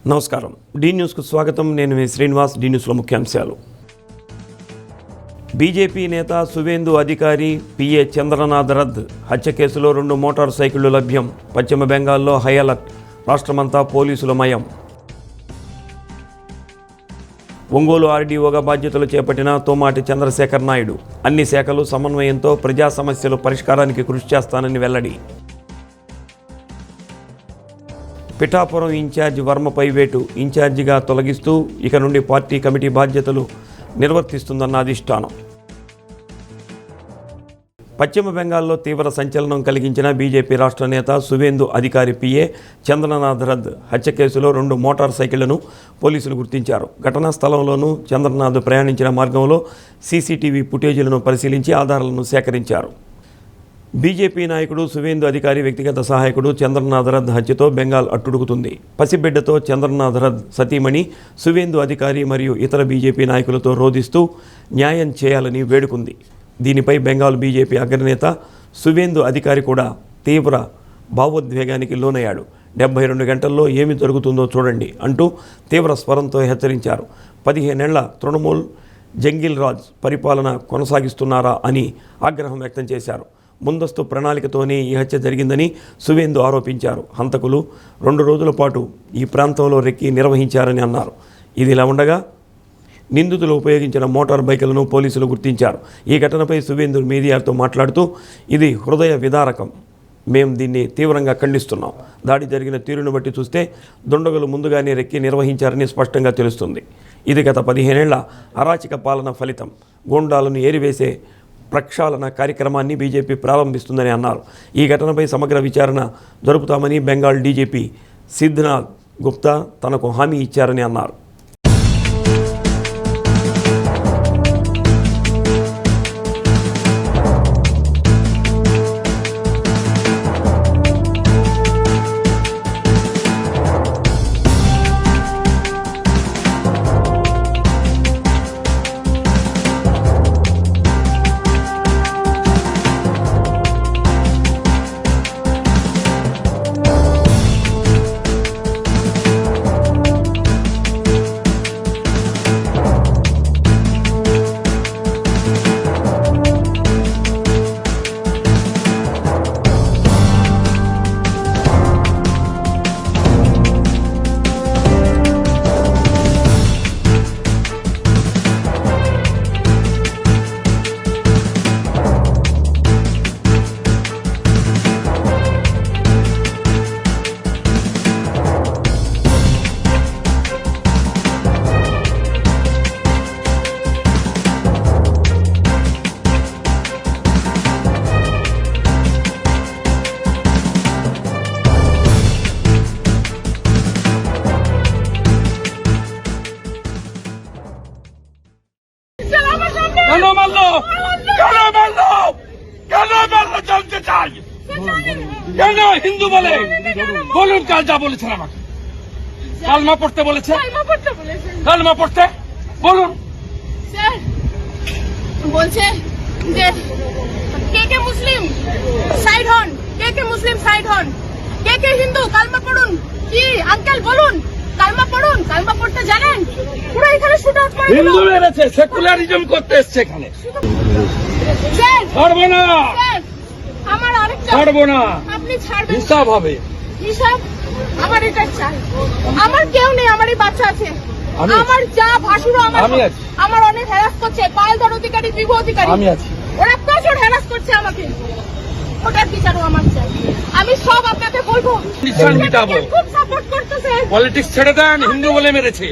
నమస్కారం. డి న్యూస్కు స్వాగతం. నేను మీ శ్రీనివాస్. డి న్యూస్లో ముఖ్యాంశాలు. బీజేపీ నేత సువేందు అధికారి పిఏ చంద్రనాథ్ రథ్ హత్య కేసులో 2 మోటార్ సైకిళ్లు లభ్యం. పశ్చిమ బెంగాల్లో హై అలర్ట్. రాష్ట్రమంతా పోలీసుల మయం. ఒంగోలు ఆర్డీఓగా బాధ్యతలు చేపట్టిన తోమాటి చంద్రశేఖర్ నాయుడు అన్ని శాఖలు సమన్వయంతో ప్రజా సమస్యల పరిష్కారానికి కృషి చేస్తానని వెల్లడి. పిఠాపురం ఇన్ఛార్జ్ వర్మపై వేటు. ఇన్ఛార్జిగా తొలగిస్తూ ఇక నుండి పార్టీ కమిటీ బాధ్యతలు నిర్వర్తిస్తుందన్న అధిష్టానం. పశ్చిమ బెంగాల్లో తీవ్ర సంచలనం కలిగించిన బీజేపీ రాష్ట్ర నేత సువేందు అధికారి పిఏ చంద్రనాథ్ రథ్ హత్య కేసులో 2 మోటార్ సైకిళ్లను పోలీసులు గుర్తించారు. ఘటనా స్థలంలోనూ చంద్రనాథ్ ప్రయాణించిన మార్గంలో సీసీటీవీ ఫుటేజీలను పరిశీలించి ఆధారాలను సేకరించారు. బీజేపీ నాయకుడు సువేందు అధికారి వ్యక్తిగత సహాయకుడు చంద్రనాథ్ రథ్ హత్యతో బెంగాల్ అట్టుడుగుతుంది. పసిబిడ్డతో చంద్రనాథ్ రథ్ సతీమణి సువేందు అధికారి మరియు ఇతర బీజేపీ నాయకులతో రోధిస్తూ న్యాయం చేయాలని వేడుకుంది. దీనిపై బెంగాల్ బీజేపీ అగ్రనేత సువేందు అధికారి కూడా తీవ్ర భావోద్వేగానికి లోనయ్యాడు. 72 గంటల్లో ఏమి జరుగుతుందో చూడండి అంటూ తీవ్ర స్వరంతో హెచ్చరించారు. 15 ఏళ్ల తృణమూల్ జంగిల్ రాజ్ పరిపాలన కొనసాగిస్తున్నారా అని ఆగ్రహం వ్యక్తం చేశారు. ముందస్తు ప్రణాళికతోనే ఈ హత్య జరిగిందని సువేందు ఆరోపించారు. హంతకులు 2 రోజుల పాటు ఈ ప్రాంతంలో రెక్కి నిర్వహించారని అన్నారు. ఇది ఇలా ఉండగా నిందితులు ఉపయోగించిన మోటార్ బైకులను పోలీసులు గుర్తించారు. ఈ ఘటనపై సువేందు మీడియాతో మాట్లాడుతూ ఇది హృదయ విదారకం, మేము దీన్ని తీవ్రంగా ఖండిస్తున్నాం. దాడి జరిగిన తీరును బట్టి చూస్తే దుండగులు ముందుగానే రెక్కి నిర్వహించారని స్పష్టంగా తెలుస్తుంది. ఇది గత 15 ఏళ్ల అరాచక పాలన ఫలితం. గూండాలను ఏరివేసే ప్రక్షాళన కార్యక్రమాన్ని బీజేపీ ప్రారంభిస్తుందని అన్నారు. ఈ ఘటనపై సమగ్ర విచారణ జరుపుతామని బెంగాల్ డీజీపీ సిద్ధార్థ్ గుప్తా తనకు హామీ ఇచ్చారని అన్నారు. হিন্দু বলে বলুন, কালটা বলেছেন আমাকে কালমা পড়তে বলেছে, কালমা পড়তে বলুন। স্যার বলছে যে কে কে মুসলিম সাইড হন, কে কে মুসলিম সাইড হন, কে কে হিন্দু কালমা পড়ুন। কি আঙ্কেল বলুন, কালমা পড়ুন। কালমা পড়তে জানেন? পুরো এখানে শুট আউট করে হিন্দু মেরেছে, সেকুলারিজম করতে এসছে এখানে। স্যার ছাড়বো না, স্যার আমার আরেকটা ছাড়বো না, আপনি ছাড়বেন, হিসাব হবে হিসাব। আমার এটা চাই, আমার কেউ নেই, আমার এই বাচ্চা আছে, আমার যা ভাসুরও আমার অনেক হ্যারাস করছে। পায়েলধর অধিকারী, বিভু অধিকারী, আমি আছি, ওরা প্রচুর হ্যারাস করছে আমাকে। ওটার বিচারও আমার চাই। আমি সব আপনাকে বলবো, খুব সাপোর্ট করতেছে। পলিটিক্স ছেড়ে দেন, হিন্দু বলে মেরেছে,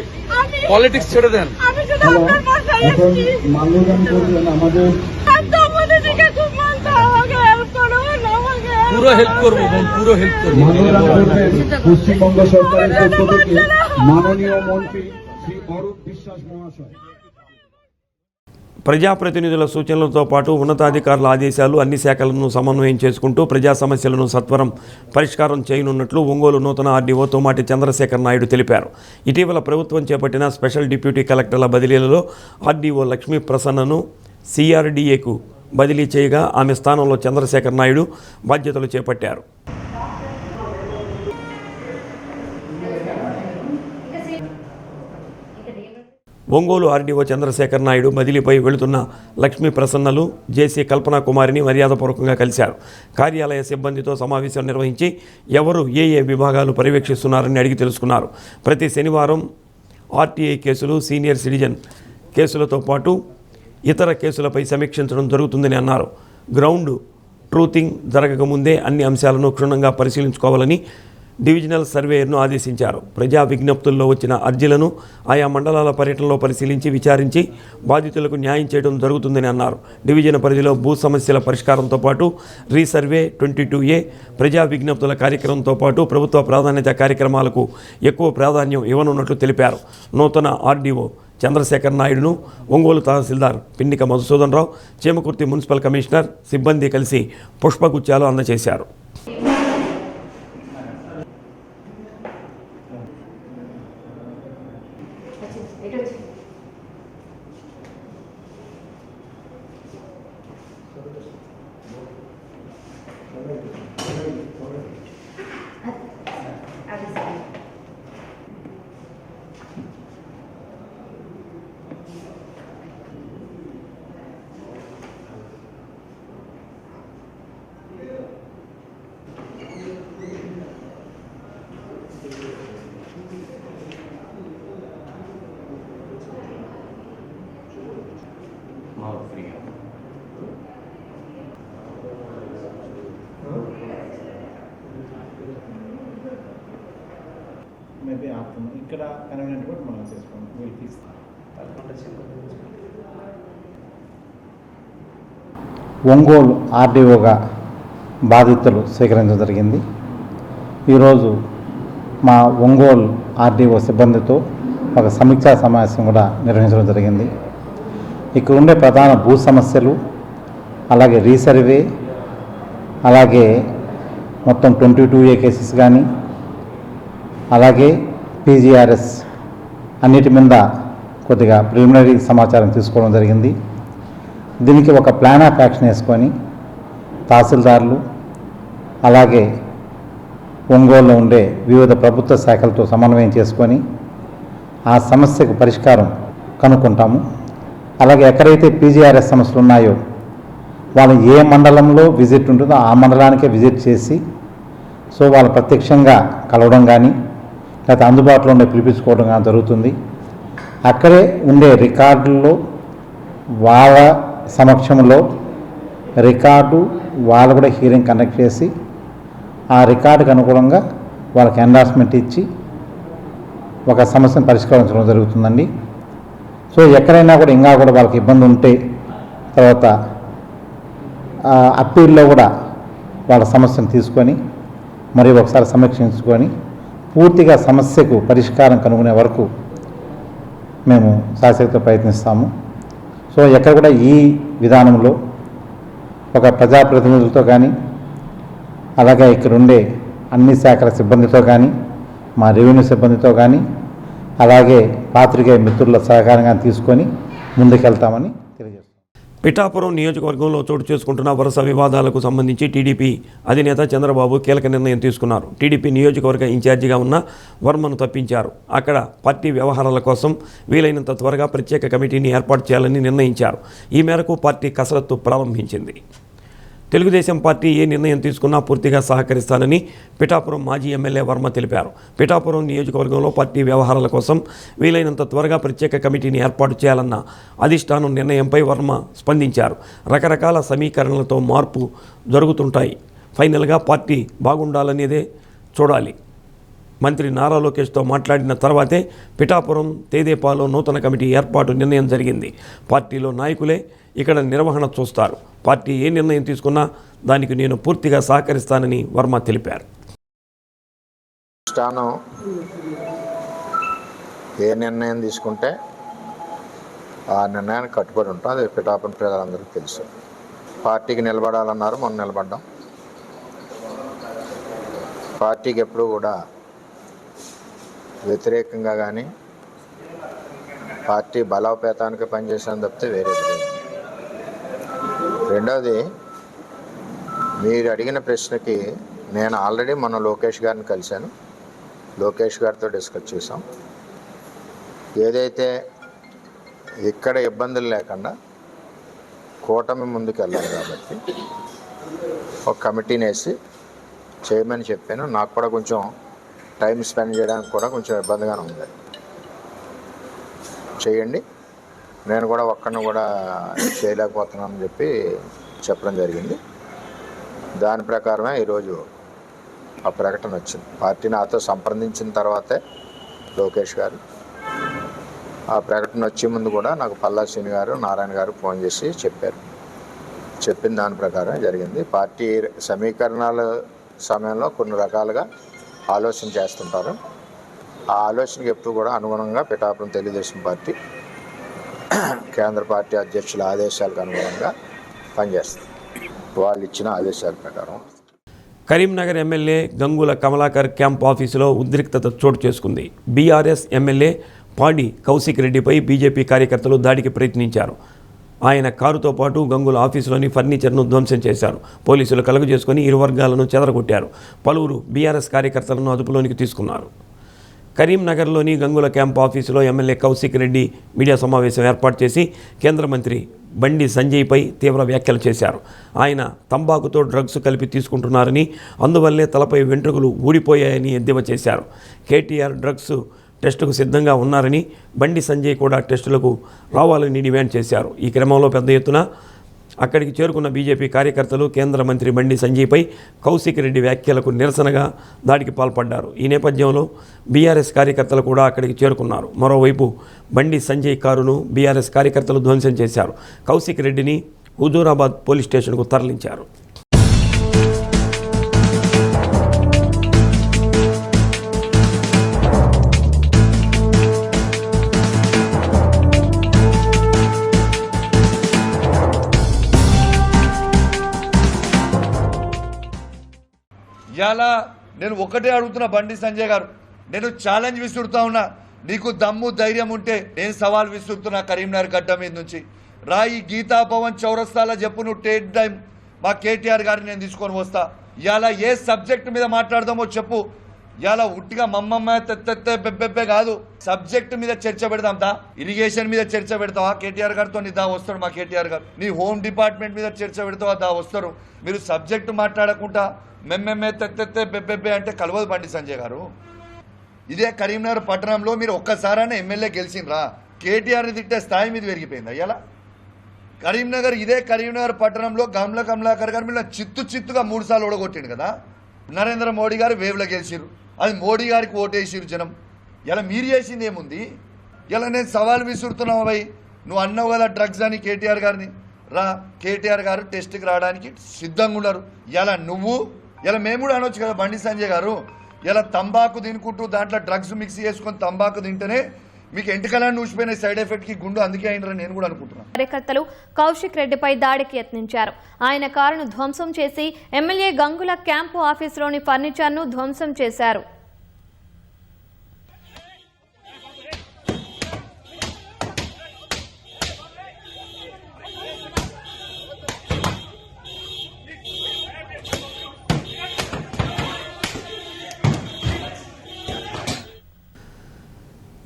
পলিটিক্স ছেড়ে দেন। আমি শুধু আপনার বাসায় এসেছি, মাল্যদান করবেন আমাদের মোদিজিকে খুব মানতে, আমাকে হেল্প করুন, আমাকে পুরো হেল্প করবো, পুরো হেল্প করবো। মাল্যদান করবেন পশ্চিমবঙ্গ সরকারের পক্ষ থেকে মাননীয় মন্ত্রী শ্রী অরূপ বিশ্বাস মহাশয়। ప్రజాప్రతినిధుల సూచనలతో పాటు ఉన్నతాధికారుల ఆదేశాలు అన్ని శాఖలను సమన్వయం చేసుకుంటూ ప్రజా సమస్యలను సత్వరం పరిష్కారం చేయనున్నట్లు ఒంగోలు నూతన ఆర్డీఓ తోమాటి చంద్రశేఖర్ నాయుడు తెలిపారు. ఇటీవల ప్రభుత్వం చేపట్టిన స్పెషల్ డిప్యూటీ కలెక్టర్ల బదిలీలలో ఆర్డీఓ లక్ష్మీ ప్రసన్నను సిఆర్డీఏకు బదిలీ చేయగా ఆమె స్థానంలో చంద్రశేఖర్ నాయుడు బాధ్యతలు చేపట్టారు. ఒంగోలు ఆర్డీఓ చంద్రశేఖర్ నాయుడు బదిలీపై వెళుతున్న లక్ష్మీ ప్రసన్నలు జేసీ కల్పనా కుమారిని మర్యాదపూర్వకంగా కలిశారు. కార్యాలయ సిబ్బందితో సమావేశం నిర్వహించి ఎవరు ఏ విభాగాలు పర్యవేక్షిస్తున్నారని అడిగి తెలుసుకున్నారు. ప్రతి శనివారం ఆర్టీఐ కేసులు, సీనియర్ సిటిజన్ కేసులతో పాటు ఇతర కేసులపై సమీక్షించడం జరుగుతుందని అన్నారు. గ్రౌండ్ ట్రూతింగ్ జరగకముందే అన్ని అంశాలను క్షుణ్ణంగా పరిశీలించుకోవాలని డివిజనల్ సర్వేయర్ను ఆదేశించారు. ప్రజా విజ్ఞప్తుల్లో వచ్చిన అర్జీలను ఆయా మండలాల పర్యటనలో పరిశీలించి విచారించి బాధితులకు న్యాయం చేయడం జరుగుతుందని అన్నారు. డివిజన్ పరిధిలో భూ సమస్యల పరిష్కారంతో పాటు రీసర్వే 22A, ప్రజా విజ్ఞప్తుల కార్యక్రమంతో పాటు ప్రభుత్వ ప్రాధాన్యత కార్యక్రమాలకు ఎక్కువ ప్రాధాన్యం ఇవ్వనున్నట్లు తెలిపారు. నూతన ఆర్డీఓ చంద్రశేఖర్ నాయుడును ఒంగోలు తహసీల్దార్ పిన్నిక మధుసూదన్ రావు, చీమకుర్తి మున్సిపల్ కమిషనర్ సిబ్బంది కలిసి పుష్పగుచ్చాలు అందజేశారు. మేబీ ఆపుతున్నాం ఇక్కడ కన్వీనియంట్ కూడా మనం చేసుకోండి. వీళ్ళు తీస్తాం. ఒంగోలు ఆర్డీఓగా బాధితులు స్వీకరించడం జరిగింది. ఈరోజు మా ఒంగోలు ఆర్డీఓ సిబ్బందితో ఒక సమీక్షా సమావేశం కూడా నిర్వహించడం జరిగింది. ఇక్కడ ఉండే ప్రధాన భూ సమస్యలు, అలాగే రీసర్వే, అలాగే మొత్తం 22A కేసెస్ కానీ, అలాగే PGRS అన్నిటి మీద కొద్దిగా ప్రిలిమినరీ సమాచారం తీసుకోవడం జరిగింది. దీనికి ఒక ప్లాన్ ఆఫ్ యాక్షన్ వేసుకొని తహసీల్దార్లు, అలాగే ఒంగోలులో ఉండే వివిధ ప్రభుత్వ శాఖలతో సమన్వయం చేసుకొని ఆ సమస్యకు పరిష్కారం కనుక్కుంటాము. అలాగే ఎక్కడైతే PGRS సమస్యలు ఉన్నాయో వాళ్ళు ఏ మండలంలో విజిట్ ఉంటుందో ఆ మండలానికే విజిట్ చేసి వాళ్ళు ప్రత్యక్షంగా కలవడం కానీ లేకపోతే అందుబాటులో ఉండే పిలిపించుకోవడం కానీ జరుగుతుంది. అక్కడే ఉండే రికార్డుల్లో వాళ్ళ సమక్షంలో రికార్డు వాళ్ళు కూడా హీరింగ్ కండక్ట్ చేసి ఆ రికార్డుకు అనుగుణంగా వాళ్ళకి ఎండార్స్మెంట్ ఇచ్చి ఒక సమస్యను పరిష్కరించడం జరుగుతుందండి. ఎక్కడైనా కూడా ఇంకా కూడా వాళ్ళకి ఇబ్బంది ఉంటే తర్వాత అప్పీల్లో కూడా వాళ్ళ సమస్యను తీసుకొని మరి ఒకసారి సమీక్షించుకొని పూర్తిగా సమస్యకు పరిష్కారం కనుగొనే వరకు మేము శాశ్వత ప్రయత్నిస్తాము. ఎక్కడ కూడా ఈ విధానంలో ఒక ప్రజాప్రతినిధులతో కానీ, అలాగే ఇక్కడ ఉండే అన్ని శాఖల సిబ్బందితో కానీ, మా రెవెన్యూ సిబ్బందితో కానీ, అలాగే పాత్రికేయ మిత్రుల సహకారంగా తీసుకొని ముందుకెళ్తామని తెలియజేస్తాం. పిఠాపురం నియోజకవర్గంలో చోటు చేసుకుంటున్న వరుస వివాదాలకు సంబంధించి టీడీపీ అధినేత చంద్రబాబు కీలక నిర్ణయం తీసుకున్నారు. టీడీపీ నియోజకవర్గ ఇన్ఛార్జిగా ఉన్న వర్మను తప్పించారు. అక్కడ పార్టీ వ్యవహారాల కోసం వీలైనంత త్వరగా ప్రత్యేక కమిటీని ఏర్పాటు చేయాలని నిర్ణయించారు. ఈ మేరకు పార్టీ కసరత్తు ప్రారంభించింది. తెలుగుదేశం పార్టీ ఏ నిర్ణయం తీసుకున్నా పూర్తిగా సహకరిస్తానని పిఠాపురం మాజీ ఎమ్మెల్యే వర్మ తెలిపారు. పిఠాపురం నియోజకవర్గంలో పార్టీ వ్యవహారాల కోసం వీలైనంత త్వరగా ప్రత్యేక కమిటీని ఏర్పాటు చేయాలన్న అధిష్టానం నిర్ణయంపై వర్మ స్పందించారు. రకరకాల సమీకరణలతో మార్పు జరుగుతుంటాయి. ఫైనల్గా పార్టీ బాగుండాలనేదే చూడాలి. మంత్రి నారా లోకేష్తో మాట్లాడిన తర్వాతే పిఠాపురం, తేదేపాలో నూతన కమిటీ ఏర్పాటు నిర్ణయం జరిగింది. పార్టీలో నాయకులే ఇక్కడ నిర్వహణ చూస్తారు. పార్టీ ఏ నిర్ణయం తీసుకున్నా దానికి నేను పూర్తిగా సహకరిస్తానని వర్మ తెలిపారు. స్థానం ఏ నిర్ణయం తీసుకుంటే ఆ నిర్ణయానికి కట్టుబడి ఉంటాం. అది పిఠాపురం ప్రజలందరికీ తెలుసు. పార్టీకి నిలబడాలన్నారు, మనం నిలబడ్డాం. పార్టీకి ఎప్పుడూ కూడా వ్యతిరేకంగా కానీ పార్టీ బలోపేతానికి పనిచేసాను తప్పితే వేరే లేదు. రెండవది, మీరు అడిగిన ప్రశ్నకి నేను ఆల్రెడీ మొన్న లోకేష్ గారిని కలిశాను. లోకేష్ గారితో డిస్కస్ చేసాం. ఏదైతే ఇక్కడ ఇబ్బందులు లేకుండా కూటమి ముందుకు వెళ్ళాలి కాబట్టి ఒక కమిటీని వేసి చేయమని చెప్పాను. నాకు కూడా కొంచెం టైం స్పెండ్ చేయడానికి కూడా కొంచెం ఇబ్బందిగానే ఉంది. చేయండి, నేను కూడా ఒక్కడిని కూడా చేయలేకపోతున్నానని చెప్పడం జరిగింది. దాని ప్రకారమే ఈరోజు ఆ ప్రకటన వచ్చింది. పార్టీ నాతో సంప్రదించిన తర్వాతే లోకేష్ గారు ఆ ప్రకటన వచ్చే ముందు కూడా నాకు పల్లా శ్రీని గారు, నారాయణ గారు ఫోన్ చేసి చెప్పారు. చెప్పిన దాని ప్రకారం జరిగింది. పార్టీ సమీకరణాల సమయంలో కొన్ని రకాలుగా ఆలోచన చేస్తుంటారు. ఆ ఆలోచనకి ఎప్పుడు కూడా అనుగుణంగా పిఠాపురం తెలుగుదేశం పార్టీ కేంద్ర పార్టీ అధ్యక్షుల ఆదేశాలకు అనుగుణంగా పనిచేస్తుంది. వాళ్ళు ఇచ్చిన ఆదేశాల ప్రకారం. కరీంనగర్ ఎమ్మెల్యే గంగుల కమలాకర్ క్యాంప్ ఆఫీసులో ఉద్రిక్తత చోటు చేసుకుంది. బీఆర్ఎస్ ఎమ్మెల్యే పాడి కౌశిక్ రెడ్డిపై బీజేపీ కార్యకర్తలు దాడికి ప్రయత్నించారు. ఆయన కారుతో పాటు గంగుల ఆఫీసులోని ఫర్నిచర్ను ధ్వంసం చేశారు. పోలీసులు కలుగజేసుకుని ఇరు వర్గాలను చెదరగొట్టారు. పలువురు బీఆర్ఎస్ కార్యకర్తలను అదుపులోనికి తీసుకున్నారు. కరీంనగర్లోని గంగుల క్యాంప్ ఆఫీసులో ఎమ్మెల్యే కౌశిక్ రెడ్డి మీడియా సమావేశం ఏర్పాటు చేసి కేంద్ర మంత్రి బండి సంజయ్పై తీవ్ర వ్యాఖ్యలు చేశారు. ఆయన తంబాకుతో డ్రగ్స్ కలిపి తీసుకుంటున్నారని, అందువల్లే తలపై వెంట్రుకలు ఊడిపోయాయని ఎద్దేవా చేశారు. కేటీఆర్ డ్రగ్స్ టెస్టుకు సిద్ధంగా ఉన్నారని, బండి సంజయ్ కూడా టెస్టులకు రావాలని డిమాండ్ చేశారు. ఈ క్రమంలో పెద్ద ఎత్తున అక్కడికి చేరుకున్న బీజేపీ కార్యకర్తలు కేంద్ర మంత్రి బండి సంజయ్పై కౌశిక్ రెడ్డి వ్యాఖ్యలకు నిరసనగా దాడికి పాల్పడ్డారు. ఈ నేపథ్యంలో బీఆర్ఎస్ కార్యకర్తలు కూడా అక్కడికి చేరుకున్నారు. మరోవైపు బండి సంజయ్ కారును బీఆర్ఎస్ కార్యకర్తలు ధ్వంసం చేశారు. కౌశిక్ రెడ్డిని హుజూరాబాద్ పోలీస్ స్టేషన్కు తరలించారు. ఇవాళ నేను ఒకటే అడుగుతున్నా బండి సంజయ్ గారు, నేను ఛాలెంజ్ విసురుతా ఉన్నా. నీకు దమ్ము ధైర్యం ఉంటే నేను సవాల్ విసురుతున్నా కరీంనగర్ గడ్డ మీద నుంచి. రాయి గీతా భవన్ చౌరస్తాలో చెప్పు, నువ్వు టేక్ టైం మా కేటీఆర్ గారిని నేను తీసుకొని వస్తా. ఇవాళ ఏ సబ్జెక్ట్ మీద మాట్లాడదామో చెప్పు. ఇవాళ ఉట్టిగా మమ్మమ్మ తెత్తే బెబ్బెబ్బే కాదు, సబ్జెక్ట్ మీద చర్చ పెడదాం దా. ఇరిగేషన్ మీద చర్చ పెడతావా కేటీఆర్ గారితో? దా వస్తాడు మా కేటీఆర్ గారు. నీ హోమ్ డిపార్ట్మెంట్ మీద చర్చ పెడతావా? దా వస్తారు. మీరు సబ్జెక్టు మాట్లాడకుండా మెమ్మెమ్మే తెత్తే బెబ్బెబ్బే అంటే కలవదు బండి సంజయ్ గారు. ఇదే కరీంనగర్ పట్టణంలో మీరు ఒక్కసారైనా ఎమ్మెల్యే గెలిచినరా? కేటీఆర్ని తిట్టే స్థాయి మీద పెరిగిపోయింది అయ్యాల కరీంనగర్. ఇదే కరీంనగర్ పట్టణంలో గంగుల కమలాకర్ గారు మీరు చిత్తుగా 3 సార్లు ఓడగొట్టిండు కదా. నరేంద్ర మోడీ గారు వేవ్లో గెలిచిరు, అది మోడీ గారికి ఓటేసిరు జనం. ఇలా మీరు చేసింది ఏముంది? ఇలా నేను సవాల్ విసురుతున్నావు భయ్, నువ్వు అన్నావు కదా డ్రగ్స్ అని కేటీఆర్ గారిని. రా, కేటీఆర్ గారు టెస్ట్కి రావడానికి సిద్ధంగా ఉన్నారు. ఇలా నువ్వు ఇలా మేము కూడా అనొచ్చు కదా బండి సంజయ్ గారు. ఇలా తంబాకు తినుకుంటూ దాంట్లో డ్రగ్స్ మిక్స్ చేసుకొని తంబాకు తింటేనే మీకు ఎంటికలను నూసిపోయిన సైడ్ ఎఫెక్ట్కి గుండు అందుకే అయినరని నేను కూడా అనుకుంటున్నాను. కార్యకర్తలు కౌశిక్ రెడ్డిపై దాడికి యత్నించారు. ఆయన కారును ధ్వంసం చేసి ఎమ్మెల్యే గంగుల క్యాంపు ఆఫీసులోని ఫర్నిచర్ను ధ్వంసం చేశారు.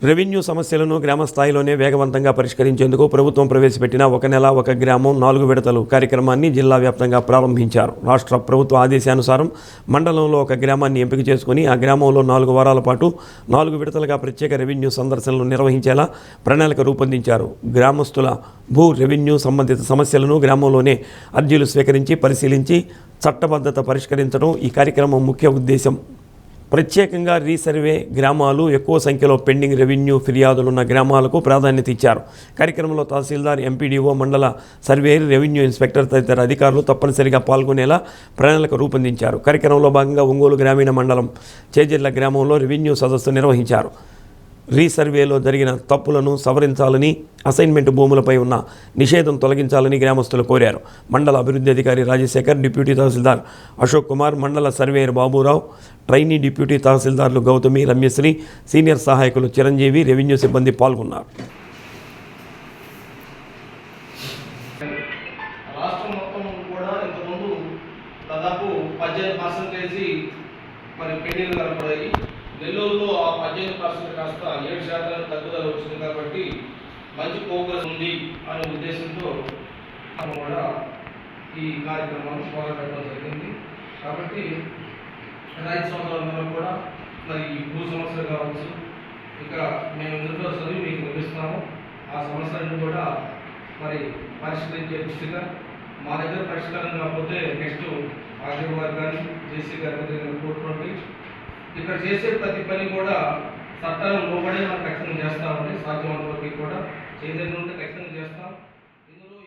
రెవెన్యూ సమస్యలను గ్రామ స్థాయిలోనే వేగవంతంగా పరిష్కరించేందుకు ప్రభుత్వం ప్రవేశపెట్టిన 1 నెల 1 గ్రామం 4 విడతలు కార్యక్రమాన్ని జిల్లా వ్యాప్తంగా ప్రారంభించారు. రాష్ట్ర ప్రభుత్వ ఆదేశానుసారం మండలంలో ఒక గ్రామాన్ని ఎంపిక చేసుకుని ఆ గ్రామంలో 4 వారాల పాటు 4 విడతలుగా ప్రత్యేక రెవెన్యూ సందర్శనలు నిర్వహించేలా ప్రణాళిక రూపొందించారు. గ్రామస్తుల భూ రెవెన్యూ సంబంధిత సమస్యలను గ్రామంలోనే అర్జీలు స్వీకరించి పరిశీలించి చట్టబద్ధత పరిష్కరించడం ఈ కార్యక్రమం ముఖ్య ఉద్దేశం. ప్రత్యేకంగా రీసర్వే గ్రామాలు, ఎక్కువ సంఖ్యలో పెండింగ్ రెవెన్యూ ఫిర్యాదులున్న గ్రామాలకు ప్రాధాన్యత ఇచ్చారు. కార్యక్రమంలో తహసీల్దార్, ఎంపీడీఓ, మండల సర్వేయర్, రెవెన్యూ ఇన్స్పెక్టర్ తదితర అధికారులు తప్పనిసరిగా పాల్గొనేలా ప్రణాళిక రూపొందించారు. కార్యక్రమంలో భాగంగా ఒంగోలు గ్రామీణ మండలం చేజెర్ల గ్రామంలో రెవెన్యూ సదస్సు నిర్వహించారు. రీసర్వేలో జరిగిన తప్పులను సవరించాలని, అసైన్మెంట్ భూములపై ఉన్న నిషేధం తొలగించాలని గ్రామస్తులు కోరారు. మండల అభివృద్ధి అధికారి రాజశేఖర్, డిప్యూటీ తహసీల్దార్ అశోక్ కుమార్, మండల సర్వేయర్ బాబురావు, ట్రైనీ డిప్యూటీ తహసీల్దార్లు గౌతమి, రమ్యశ్రీ, సీనియర్ సహాయకులు చిరంజీవి, రెవెన్యూ సిబ్బంది పాల్గొన్నారు. రాష్ట్రం మొత్తం కూడా ఇంతకుముందు దాదాపు 18% మరి పెండింగ్ కనపడాయి. నెల్లూరులో ఆ 18% కాస్త 7% తగ్గుదల వచ్చింది. కాబట్టి మంచి ప్రోగ్రెస్ ఉంది అనే ఉద్దేశంతో మనం కూడా ఈ కార్యక్రమాన్ని మొదలుపెట్టడం జరిగింది. కాబట్టి రైతు సోదరులందరూ కూడా మరి ఈ భూ సమస్యలు కావచ్చు, ఇక మేము ఇందులో చదివి మీకు వినిపిస్తున్నాము, ఆ సమస్యలను కూడా మరి పరిష్కరించే దృష్టిగా మా దగ్గర పరిష్కారం కాకపోతే నెక్స్ట్ ఆర్డీఓ గారు కానీ జేసీ గారి దగ్గర కోర్టు ఇక్కడ చేసే ప్రతి పని కూడా చట్టాలు లోబడే మనం ఖచ్చితంగా చేస్తామండి. సాధ్యమైనంత వరకు కూడా చేయదగిన ఉంటే ఖచ్చితంగా చేస్తాం. ఇందులో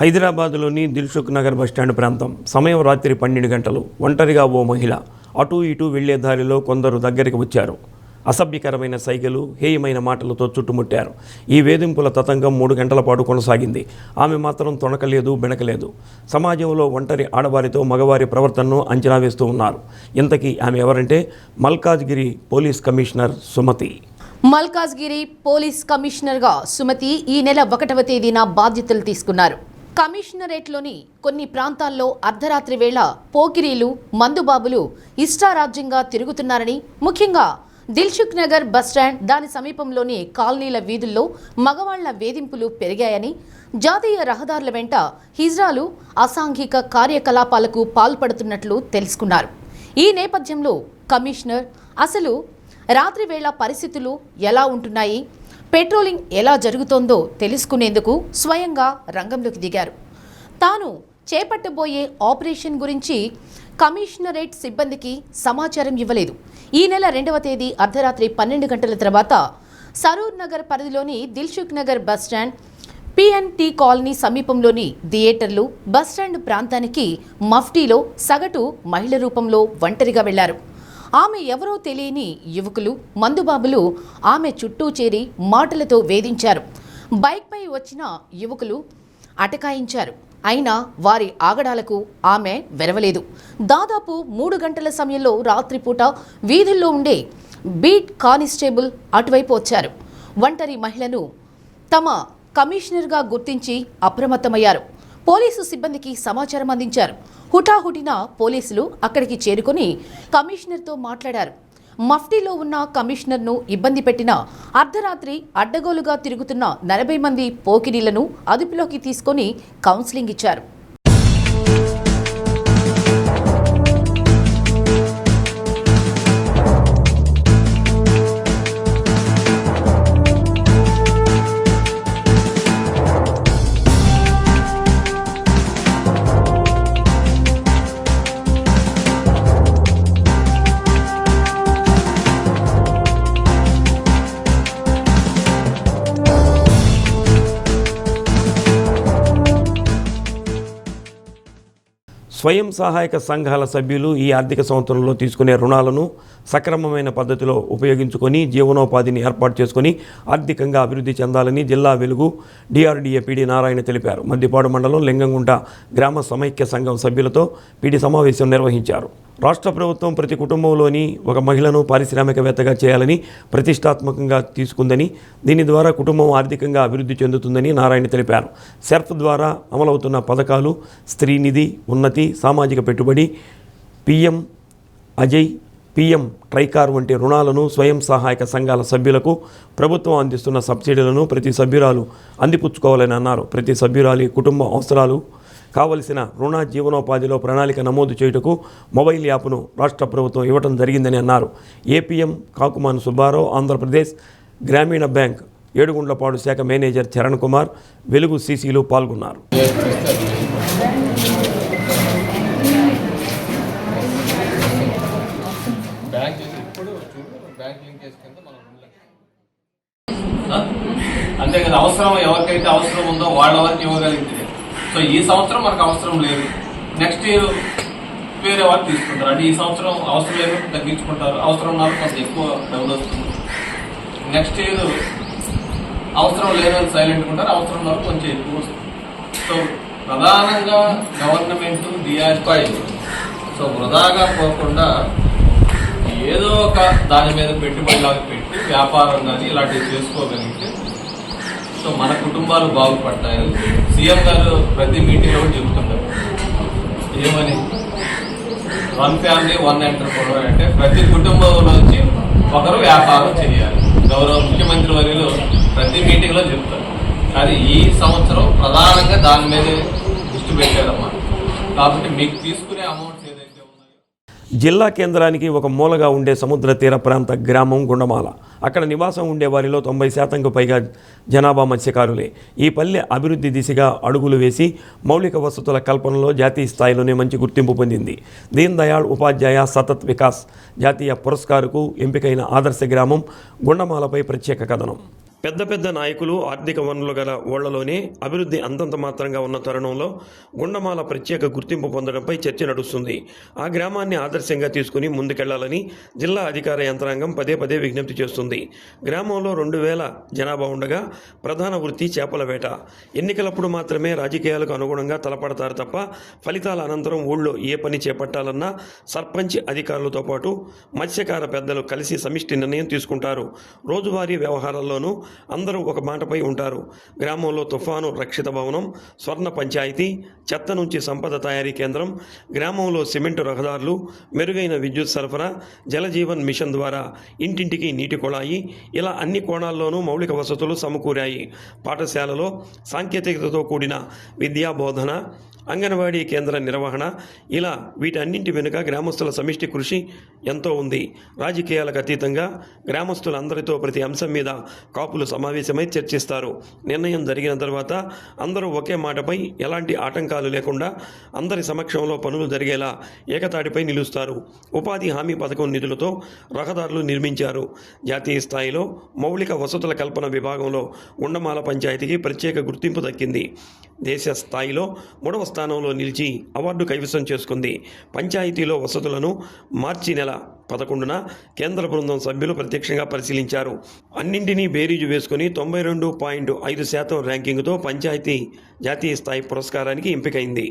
హైదరాబాద్లోని దిల్సుఖ్ నగర్ బస్టాండ్ ప్రాంతం. సమయం రాత్రి 12 గంటలు. ఒంటరిగా ఓ మహిళ అటూ ఇటూ వెళ్లే దారిలో కొందరు దగ్గరికి వచ్చారు. అసభ్యకరమైన సైగలు, హేయమైన మాటలతో చుట్టుముట్టారు. ఈ వేధింపుల తతంగం 3 గంటల పాటు కొనసాగింది. ఆమె మాత్రం తొణకలేదు, బెణకలేదు. సమాజంలో ఒంటరి ఆడవారితో మగవారి ప్రవర్తనను అంచనా వేస్తూ ఉన్నారు. ఇంతకీ ఆమె ఎవరంటే Malkajgiri police commissioner Sumathi. Malkajgiri police కమిషనర్గా సుమతి ఈ నెల 1వ తేదీన బాధ్యతలు తీసుకున్నారు. కమిషనరేట్లోని కొన్ని ప్రాంతాల్లో అర్ధరాత్రి వేళ పోకిరీలు, మందుబాబులు ఇష్టారాజ్యంగా తిరుగుతున్నారని, ముఖ్యంగా దిల్సుఖ్ నగర్ బస్టాండ్, దాని సమీపంలోని కాలనీల వీధుల్లో మగవాళ్ల వేధింపులు పెరిగాయని, జాతీయ రహదారుల వెంట హిజ్రాలు అసాంఘిక కార్యకలాపాలకు పాల్పడుతున్నట్లు తెలుసుకున్నారు. ఈ నేపథ్యంలో కమిషనర్ అసలు రాత్రి వేళ పరిస్థితులు ఎలా ఉంటున్నాయి, పెట్రోలింగ్ ఎలా జరుగుతోందో తెలుసుకునేందుకు స్వయంగా రంగంలోకి దిగారు. తాను చేపట్టబోయే ఆపరేషన్ గురించి కమిషనరేట్ సిబ్బందికి సమాచారం ఇవ్వలేదు. ఈ నెల 2వ తేదీ అర్ధరాత్రి 12 గంటల తర్వాత సరూర్ నగర్ పరిధిలోని Dilsukh Nagar bus stand, P&T colony సమీపంలోని థియేటర్లు, బస్టాండ్ ప్రాంతానికి మఫ్టీలో సగటు మహిళ రూపంలో ఒంటరిగా వెళ్లారు. ఆమె ఎవరో తెలియని యువకులు, మందుబాబులు ఆమె చుట్టూ చేరి మాటలతో వేధించారు. బైక్పై వచ్చిన యువకులు అటకాయించారు. అయినా వారి ఆగడాలకు ఆమె వెరవలేదు. దాదాపు 3 గంటల సమయంలో రాత్రిపూట వీధుల్లో ఉండే బీట్ కానిస్టేబుల్ అటువైపు వచ్చారు. ఒంటరి మహిళను తమ కమిషనర్గా గుర్తించి అప్రమత్తమయ్యారు. పోలీసు సిబ్బందికి సమాచారం అందించారు. హుటాహుటిన పోలీసులు అక్కడికి చేరుకొని కమిషనర్తో మాట్లాడారు. మఫ్టీలో ఉన్న కమిషనర్ను ఇబ్బంది పెట్టిన, అర్ధరాత్రి అడ్డగోలుగా తిరుగుతున్న 40 మంది పోకిరీలను అదుపులోకి తీసుకొని కౌన్సిలింగ్ ఇచ్చారు. స్వయం సహాయక సంఘాల సభ్యులు ఈ ఆర్థిక సంవత్సరంలో తీసుకునే రుణాలను సక్రమమైన పద్ధతిలో ఉపయోగించుకొని జీవనోపాధిని ఏర్పాటు చేసుకుని ఆర్థికంగా అభివృద్ధి చెందాలని జిల్లా వెలుగు డిఆర్డీఏ పీడీ నారాయణ తెలిపారు. మద్దిపాడు మండలం లింగంగుంట గ్రామ సమైక్య సంఘం సభ్యులతో పీడీ సమావేశం నిర్వహించారు. రాష్ట్ర ప్రభుత్వం ప్రతి కుటుంబంలోని ఒక మహిళను పారిశ్రామికవేత్తగా చేయాలని ప్రతిష్టాత్మకంగా తీసుకుందని, దీని ద్వారా కుటుంబం ఆర్థికంగా అభివృద్ధి చెందుతుందని నారాయణ తెలిపారు. సెర్ఫ్ ద్వారా అమలవుతున్న పథకాలు స్త్రీ నిధి, ఉన్నతి, సామాజిక పెట్టుబడి, పిఎం అజయ్, పిఎం ట్రైకార్ వంటి రుణాలను స్వయం సహాయక సంఘాల సభ్యులకు ప్రభుత్వం అందిస్తున్న సబ్సిడీలను ప్రతి సభ్యురాలు అందిపుచ్చుకోవాలని అన్నారు. ప్రతి సభ్యురాలి కుటుంబ అవసరాలు కావలసిన రుణ జీవనోపాధిలో ప్రణాళిక నమోదు చేయుటకు మొబైల్ యాప్ను రాష్ట్ర ప్రభుత్వం ఇవ్వడం జరిగిందని అన్నారు. ఏపీఎం కాకుమాన్ సుబ్బారావు, ఆంధ్రప్రదేశ్ గ్రామీణ బ్యాంక్ ఏడుగుండ్లపాడు శాఖ మేనేజర్ చరణ్ కుమార్, వెలుగు సీసీలు పాల్గొన్నారు. అంతే కదా, అవసరం ఎవరికైతే అవసరం ఉందో వాళ్ళ వరకు ఇవ్వగలిగితే. సో ఈ సంవత్సరం మనకు అవసరం లేదు, నెక్స్ట్ ఇయర్ వేరే వాళ్ళు తీసుకుంటారు. అంటే ఈ సంవత్సరం అవసరం లేదు తగ్గించుకుంటారు, అవసరం ఉన్నారు కొంత ఎక్కువ డబ్బులు వస్తుంది. నెక్స్ట్ ఇయర్ అవసరం లేదని సైలెంట్ ఉంటారు, అవసరం ఉన్నారు కొంచెం ఎక్కువ వస్తుంది. సో ప్రధానంగా గవర్నమెంట్ డిఆర్పై సో వృధాగా పోకుండా ఏదో ఒక దాని మీద పెట్టుబడిలాగా పెట్టి వ్యాపారం కానీ ఇలాంటివి చేసుకోగలిగితే సో మన కుటుంబాలు బాగుపడతాయి. సీఎం గారు ప్రతి మీటింగ్లో కూడా చెబుతుంటారు ఏమని, 1 ఫ్యామిలీ 1 ఎంటర్ప్రెన్యూర్ అంటే ప్రతి కుటుంబంలో నుంచి ఒకరు వ్యాపారం చేయాలి. గౌరవ ముఖ్యమంత్రి వర్యులు ప్రతి మీటింగ్లో చెప్తారు. కానీ ఈ సంవత్సరం ప్రధానంగా దాని మీదే దృష్టి పెట్టారమ్మా. కాబట్టి మీకు తీసుకునే అమౌంట్స్ ఏదైతే ఉన్నాయో, జిల్లా కేంద్రానికి ఒక మూలగా ఉండే సముద్ర తీర ప్రాంత గ్రామం గుండమాల. అక్కడ నివాసం ఉండే వారిలో 90%కు పైగా జనాభా మత్స్యకారులే. ఈ పల్లె అభివృద్ధి దిశగా అడుగులు వేసి మౌలిక వసతుల కల్పనలో జాతీయ స్థాయిలోనే మంచి గుర్తింపు పొందింది. దీన్ దయాళ్ ఉపాధ్యాయ సతత్ వికాస్ జాతీయ పురస్కార్కు ఎంపికైన ఆదర్శ గ్రామం గుండమాలపై ప్రత్యేక కథనం. పెద్ద పెద్ద నాయకులు ఆర్థిక వనరులు గల ఓళ్లలోనే అభివృద్ధి అంతంత మాత్రంగా ఉన్న తరుణంలో గుండమాల ప్రత్యేక గుర్తింపు పొందడంపై చర్చ నడుస్తుంది. ఆ గ్రామాన్ని ఆదర్శంగా తీసుకుని ముందుకెళ్లాలని జిల్లా అధికార యంత్రాంగం పదే పదే విజ్ఞప్తి చేస్తుంది. గ్రామంలో 2000 జనాభా ఉండగా ప్రధాన వృత్తి చేపల వేట. ఎన్నికలప్పుడు మాత్రమే రాజకీయాలకు అనుగుణంగా తలపడతారు తప్ప ఫలితాల అనంతరం ఊళ్ళో ఏ పని చేపట్టాలన్నా సర్పంచ్ అధికారులతో పాటు మత్స్యకార పెద్దలు కలిసి సమిష్టి నిర్ణయం తీసుకుంటారు. రోజువారీ వ్యవహారాల్లోనూ అందరూ ఒక మాటపై ఉంటారు. గ్రామంలో తుఫాను రక్షిత భవనం, స్వర్ణ పంచాయతీ, చెత్త నుంచి సంపద తయారీ కేంద్రం, గ్రామంలో సిమెంటు రహదారులు, మెరుగైన విద్యుత్ సరఫరా, జలజీవన్ మిషన్ ద్వారా ఇంటింటికి నీటి కుళాయి, ఇలా అన్ని కోణాల్లోనూ మౌలిక వసతులు సమకూరాయి. పాఠశాలలో సాంకేతికతతో కూడిన విద్యా బోధన, అంగన్వాడీ కేంద్ర నిర్వహణ, ఇలా వీటన్నింటి వెనుక గ్రామస్తుల సమిష్టి కృషి ఎంతో ఉంది. రాజకీయాలకు అతీతంగా గ్రామస్తులందరితో ప్రతి అంశం మీద కాపులు సమావేశమై చర్చిస్తారు. నిర్ణయం జరిగిన తర్వాత అందరూ ఒకే మాటపై ఎలాంటి ఆటంకాలు లేకుండా అందరి సమక్షంలో పనులు జరిగేలా ఏకతాటిపై నిలుస్తారు. ఉపాధి హామీ పథకం నిధులతో రహదారులు నిర్మించారు. జాతీయ స్థాయిలో మౌలిక వసతుల కల్పన విభాగంలో గుండమాల పంచాయతీకి ప్రత్యేక గుర్తింపు దక్కింది. దేశ స్థాయిలో 3వ స్థానంలో నిలిచి అవార్డు కైవసం చేసుకుంది. పంచాయతీలో వసతులను మార్చి నెల 11న కేంద్ర బృందం సభ్యులు ప్రత్యక్షంగా పరిశీలించారు. అన్నింటినీ బేరీజు వేసుకుని 92.5% ర్యాంకింగ్తో పంచాయతీ జాతీయ స్థాయి పురస్కారానికి ఎంపికైంది.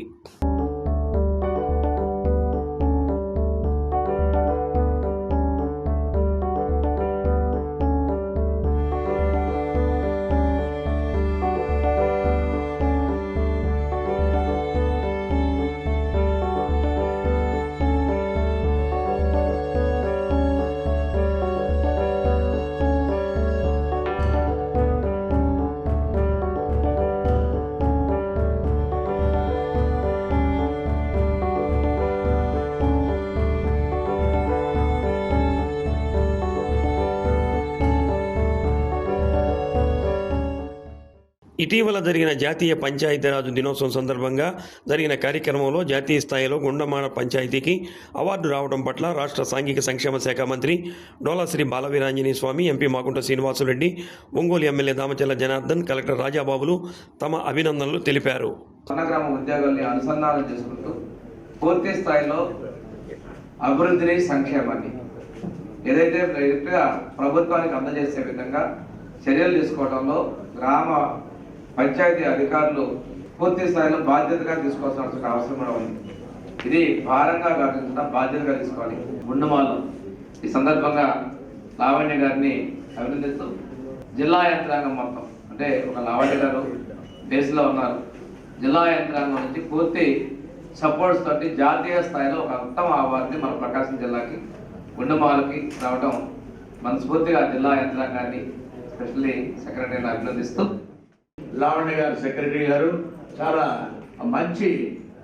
ఇటీవల జరిగిన జాతీయ పంచాయతీరాజ్ దినోత్సవం సందర్భంగా జరిగిన కార్యక్రమంలో జాతీయ స్థాయిలో గుండమాల పంచాయతీకి అవార్డు రావడం పట్ల రాష్ట్ర సాంఘిక సంక్షేమ శాఖ మంత్రి Dolasri Balaveeranjaneya Swamy, MP Magunta Srinivasureddy, Ongole MLA Damacharla Janardhan, collector రాజాబాబులు తమ అభినందనలు తెలిపారు. సన్నగ్రామ ఉద్యోగాల్ని అనుసంధానం చేసుకుంటూ పూర్తి స్థాయిలో అభివృద్ధిని, సంక్షేమాన్ని ఏదైతే డైరెక్ట్గా ప్రభుత్వానికి అందజేసే విధంగా చర్యలు తీసుకోవడంలో గ్రామ పంచాయతీ అధికారులు పూర్తి స్థాయిలో బాధ్యతగా తీసుకోవాల్సిన అవసరం కూడా ఉంది. ఇది భారంగా కాకుండా బాధ్యతగా తీసుకోవాలి. గుండమాలో ఈ సందర్భంగా లావణ్య గారిని అభినందిస్తూ జిల్లా యంత్రాంగం మొత్తం, అంటే ఒక లావణ్య గారు దేశంలో ఉన్నారు, జిల్లా యంత్రాంగం నుంచి పూర్తి సపోర్ట్స్ తోటి జాతీయ స్థాయిలో ఒక ఉత్తమ అవార్డుని మన ప్రకాశం జిల్లాకి గుండమాలకి రావడం మనస్ఫూర్తిగా జిల్లా యంత్రాంగాన్ని, స్పెషల్లీ సెక్రటరీని అభినందిస్తూ, లావణ్య గారు సెక్రటరీ గారు చాలా మంచి,